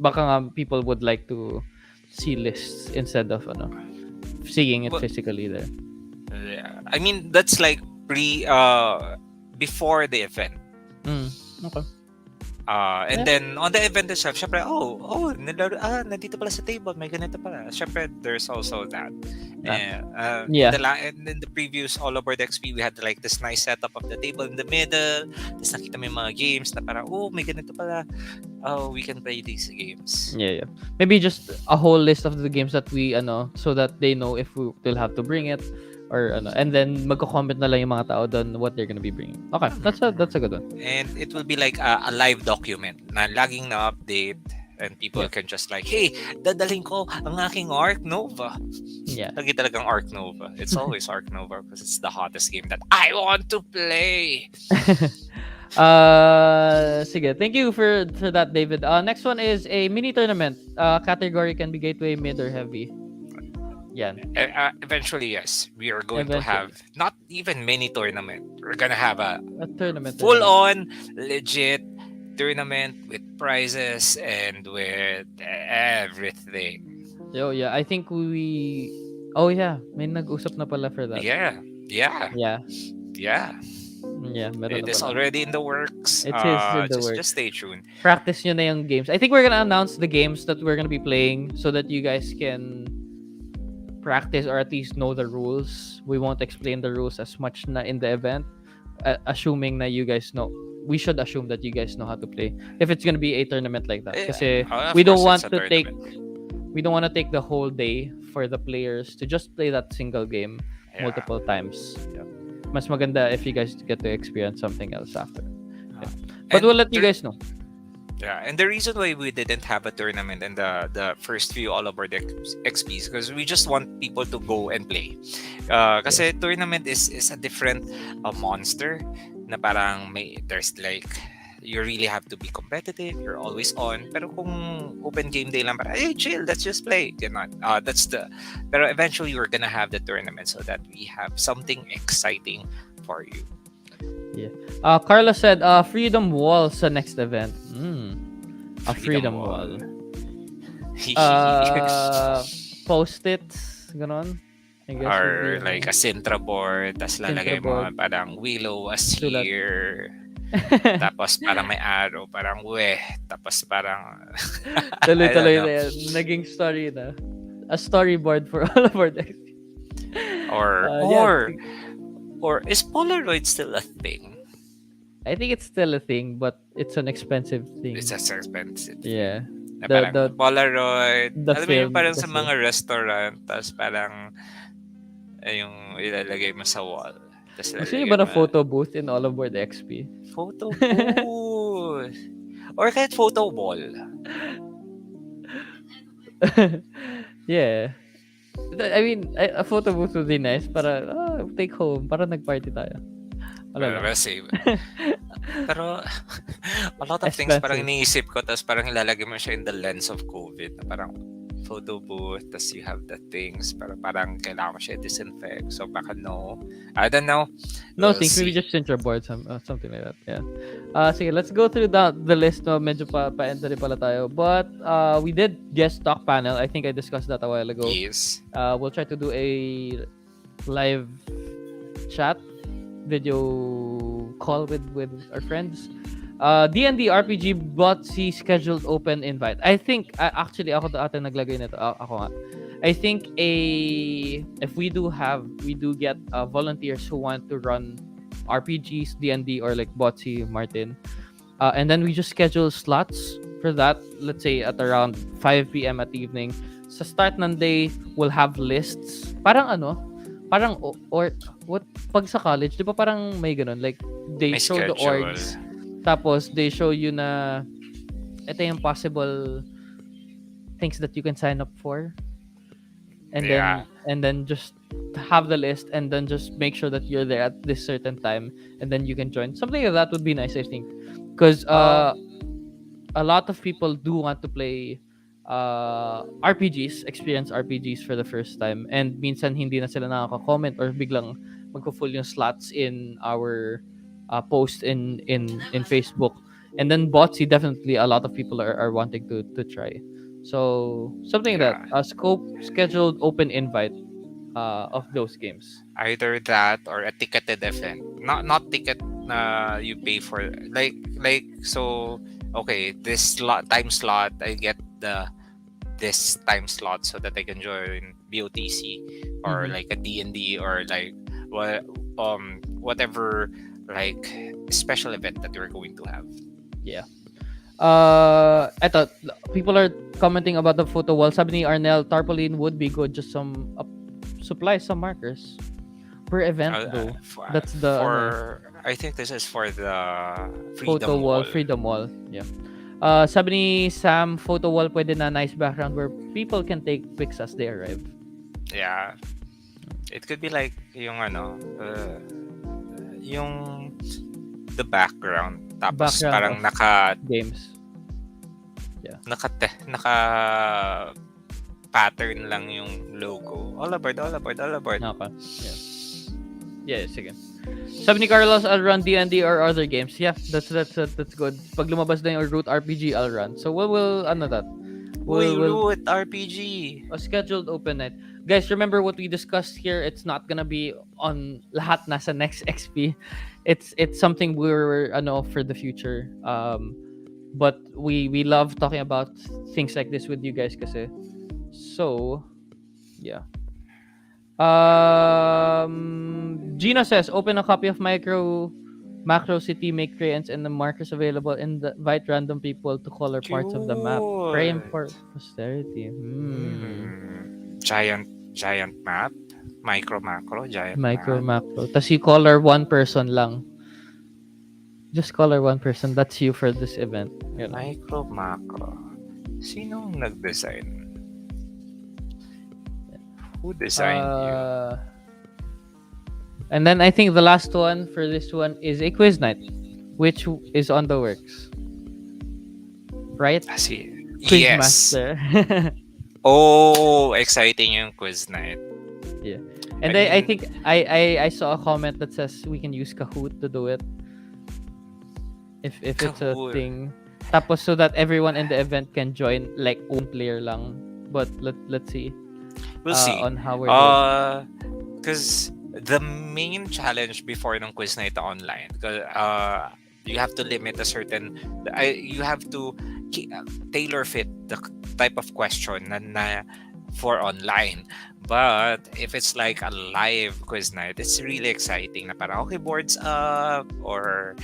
baka nga people would like to see lists instead of seeing it But physically there. yeah, I mean that's like before the event. Okay. And Yeah. then on the event itself, syempre, nandito pala sa table, may ganito pala. Syempre, there's also that. Yeah. And in the previous AllaBoard XP, we had like this nice setup of the table in the middle. Tapos nakita mo yung mga games na parang, may ganito pala. Oh, we can play these games. Yeah. Maybe just a whole list of the games that we so that they know if we will have to bring it or and then magko-comment na lang yung mga tao doon what they're gonna be bringing. Okay, that's a good one. And it will be like a live document na laging na-update and people can just like, hey, dadalhin ko ang aking Arc Nova. Yeah. Lagi talagang Arc Nova. It's always Arc Nova because it's the hottest game that I want to play. Sige. Thank you for that, David. Next one is a mini tournament. Category can be gateway, mid, or heavy. Yan. Eventually, yes. We are going to have not even mini tournament. We're gonna have a tournament. Full-on, legit tournament with prizes and with everything. Yo, yeah. I think we... Oh, yeah. May nag-usap na pala for that. Yeah. It is already in the works. It is in the works. Just stay tuned. Practice nyo na yung games. I think we're gonna announce the games that we're gonna be playing so that you guys can practice or at least know the rules. We won't explain the rules as much na in the event, assuming na you guys know. We should assume that you guys know how to play if it's gonna be a tournament like that. Kasi we don't want to take the whole day for the players to just play that single game multiple times. Mas maganda if you guys get to experience something else after. But we'll let you guys know. Yeah, and the reason why we didn't have a tournament in the first few AllaBoard XPs because we just want people to go and play. Kasi tournament is a different monster na parang there's like you really have to be competitive, you're always on. Pero kung open game day lang, parang, hey, chill, let's just play. Pero eventually we're gonna have the tournament so that we have something exciting for you. Yeah. Carla said, Freedom Wall sa next event. A Freedom Wall. Post-its, ganon. Or like a Sintra board, tas lalagay mo parang Willow was here. Tapos parang may arrow, parang tapos parang tuloy-tuloy na yan. Naging story na. A storyboard for AllaBoard XP. Or is Polaroid still a thing? I think it's still a thing, but it's an expensive thing. It's expensive. Yeah. The Polaroid. Alam mo yung parang sa mga restaurant, tapos parang yung ilalagay mo sa wall. Gusto niyo ba na photo booth in AllaBoard XP? Photo booth. Or kahit photo wall. Yeah. I mean, a photo booth would be nice para take home, para nag-party tayo. Pero a lot of things parang iniisip ko tapos parang ilalagay mo siya in the lens of COVID na parang photo booth tapos you have the things parang kailangan mo siya disinfect so baka I don't know. No things, maybe just center board something like that. Yeah. Sige, let's go through the list. No, medyo pa-enter pala tayo. But we did guest talk panel. I think I discussed that a while ago. Yes. We'll try to do a live chat video call with our friends. D&D RPG Botsy scheduled open invite. I think actually ako ata naglagay nito. Ako nga. I think if we do get volunteers who want to run RPGs, D&D or like Botsy, Martin. And then we just schedule slots for that. Let's say at around 5 p.m. at evening. Sa start ng day, we'll have lists. Parang or what pag sa college, 'di ba parang may ganun like they may show schedule. The orgs. Tapos they show you na ito yung possible things that you can sign up for. and Yeah. then just have the list, and then just make sure that you're there at this certain time, and then you can join. Something like that would be nice, I think, because Um. a lot of people do want to play RPGs, experience RPGs for the first time, and minsan hindi na sila nakaka-comment or biglang magko-full yung slots in our post in Facebook. And then Botsy, definitely a lot of people are wanting to try. So something that Yeah. a scope scheduled open invite of those games. Either that or a ticketed event. Not ticket you pay for, so okay, this time slot I get the this time slot so that I can join BOTC or Mm-hmm. like a D&D or like what whatever like special event that we're going to have. Yeah. Eto, people are commenting about the photo wall. Sabi ni Arnel, tarpaulin would be good. Just some supplies, some markers per event though. That's the For I think this is for the photo Freedom wall, Wall. freedom wall. Yeah. Sabi ni Sam, photo wall pwede na, nice background where people can take pics as they arrive. Yeah. It could be like yung yung the background tapos Background parang of naka games. naka pattern lang yung logo. AllaBoard. Okay. Yeah. Yeah, sige. Sabi ni Carlos, I'll run D&D or other games. Yeah, that's good. Pag lumabas na yung Root RPG, I'll run. So we'll ano that. Uy, We'll Root RPG. a scheduled open night. Guys, remember what we discussed here. It's not gonna be on lahat nasa next XP. It's something we're for the future. But we love talking about things like this with you guys kasi. So, yeah. Gina says, open a copy of Macro City, make crayons and the markers available, and invite random people to color parts of the map. Frame Cute. for posterity. Giant map. Macro, giant Micro map. macro. Tas you color one person lang. Just color one person. That's you for this event. You know? Macro. Sinong nag-design? Who designed you? And then I think the last one for this one is a quiz night, which is on the works. Right? Quiz Yes. master. Oh, exciting yung quiz night. Yeah. And I I mean- think I saw a comment that says we can use Kahoot to do it. If it's a Kahoot. thing. Tapos so that everyone in the event can join like one player lang. But let's see. We'll see. On how we're doing. Because the main challenge before ng quiz night online, you have to limit a certain, you have to tailor fit the type of question na for online. But if it's like a live quiz night, it's really exciting na parang okay, boards up or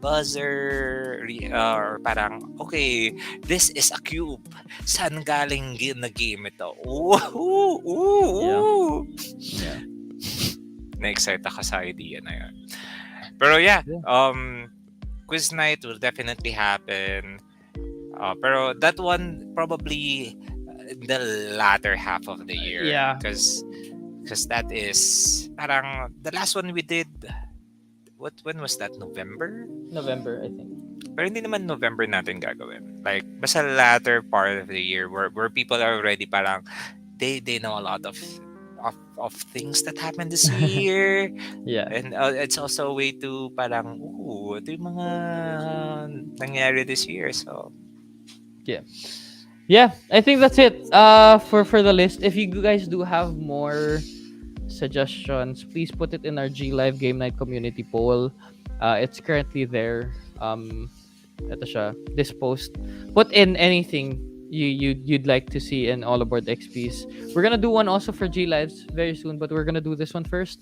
buzzer or parang okay, this is a cube, saan galing na game ito. Ooh. Yeah. Na-excite ako sa idea na yun. Pero yeah, quiz night will definitely happen. Pero that one probably in the latter half of the year. Yeah. Because that is parang the last one we did. When was that? November, I think. Pero hindi naman November natin gagawin. Like basta latter part of the year where people are already parang they know a lot of things that happened this year. Yeah. And it's also a way to parang ito yung mga nangyari this year. So Yeah, I think that's it for the list. If you guys do have more suggestions, please put it in our G Live Game Night community poll. It's currently there. Ito siya, this post. Put in anything you'd like to see in AllaBoard XPs. We're gonna do one also for G Lives very soon, but we're gonna do this one first.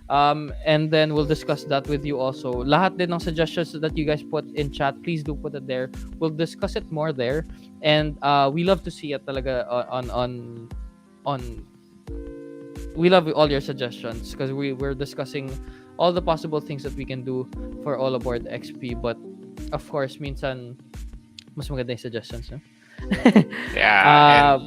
And then we'll discuss that with you also. Lahat din ng suggestions that you guys put in chat, please do put it there. We'll discuss it more there. And we love to see it talaga on we love all your suggestions because we're discussing all the possible things that we can do for AllaBoard XP. But of course, minsan mas maganda yung suggestions, no? yeah.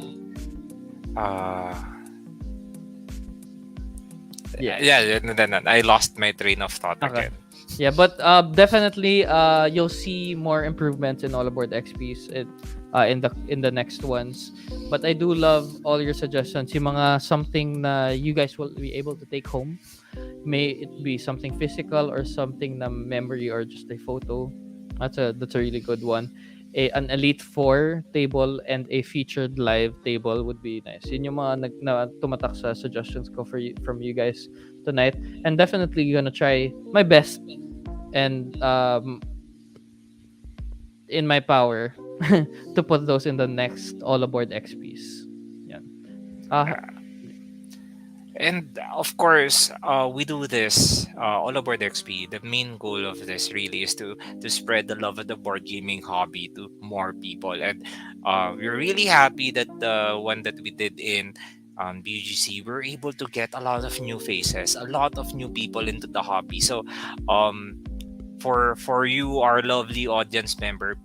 Yeah. I lost my train of thought Okay. again. Yeah, but definitely you'll see more improvements in AllaBoard XPs in the next ones. But I do love all your suggestions. Yung mga something na you guys will be able to take home. May it be something physical or something na memory or just a photo. That's a really good one. An Elite 4 table and a featured live table would be nice. Yun yung mga na tumatak sa suggestions ko from you guys tonight. And definitely gonna try my best and in my power to put those in the next AllaBoard XPs. Yeah. Uh, And of course, we do this all aboard XP. The main goal of this really is to spread the love of the board gaming hobby to more people. And we're really happy that the one that we did in BGC, we're able to get a lot of new faces, a lot of new people into the hobby. So, for you, our lovely audience member,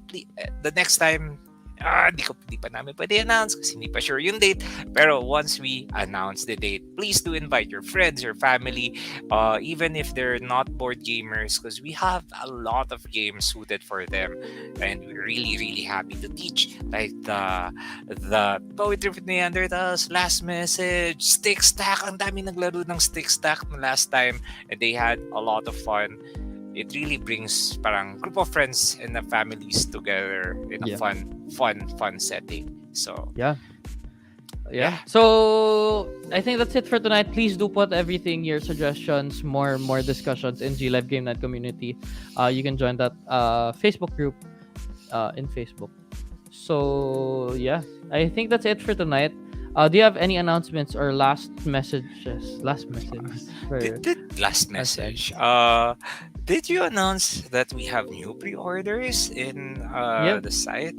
please the next time. Di pa namin pwede announce kasi hindi pa sure yung date. Pero once we announce the date, please do invite your friends, your family, even if they're not board gamers, because we have a lot of games suited for them, and we're really, really happy to teach. Like the Poetry of Neanderthals, Last Message, Stick Stack. Ang dami naglaro ng Stick Stack last time, and they had a lot of fun. It really brings parang group of friends and the families together in a Yeah. fun setting. So yeah. Yeah. So I think that's it for tonight. Please do put everything, your suggestions, more discussions in G Live Game Night community. You can join that Facebook group in Facebook. So yeah, I think that's it for tonight. Do you have any announcements or last messages? Last messages for last our side? message. Did you announce that we have new pre-orders in Yep. the site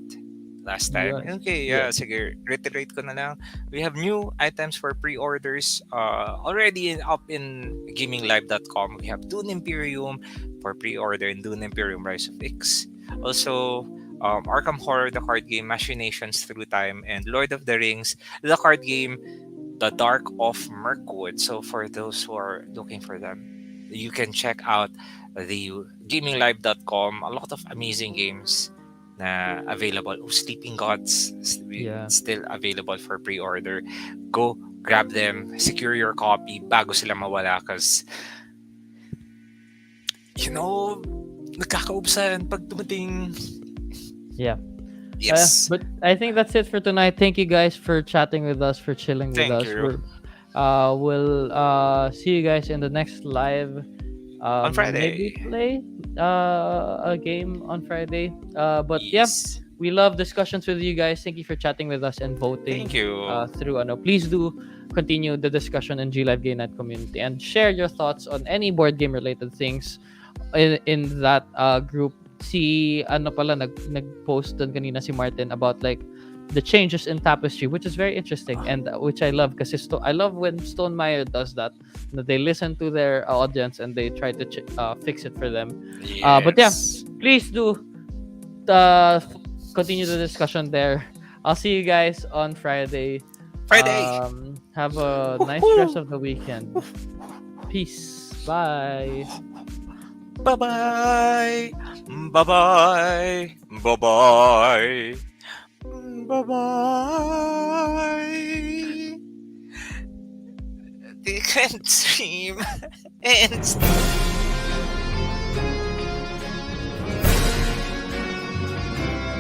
last time? Yes. Okay, Yeah. sige, reiterate ko na lang. We have new items for pre-orders already up in gaminglive.com. We have Dune Imperium for pre-order and Dune Imperium Rise of X. Also, Arkham Horror, the card game, Machinations Through Time, and Lord of the Rings, the card game, The Dark of Mirkwood. So for those who are looking for them, you can check out the gaminglive.com. A lot of amazing games na available. Oh, Sleeping Gods Yeah. still available for pre-order. Go grab them, secure your copy bago sila mawala, because nagkakaubsan pag dumating. Yeah. Yes. But I think that's it for tonight. Thank you guys for chatting with us, for chilling with Thank us. you. We'll see you guys in the next live. On Friday. Maybe play a game on Friday. But yeah, Yes. we love discussions with you guys. Thank you for chatting with us and voting Thank you. through ano. Please do continue the discussion in G Live Game Night community and share your thoughts on any board game related things in that group. Si ano pala nag-post dun kanina si Martin about like the changes in Tapestry, which is very interesting and which I love kasi I love when Stonemeyer does that. They listen to their audience and they try to fix it for them. But yeah, Yes. please do continue the discussion there. I'll see you guys on Friday. Friday. Have a nice rest of the weekend. Peace. Bye. Bye-bye. Bye-bye. Bye-bye. Bye-bye. They can't stream and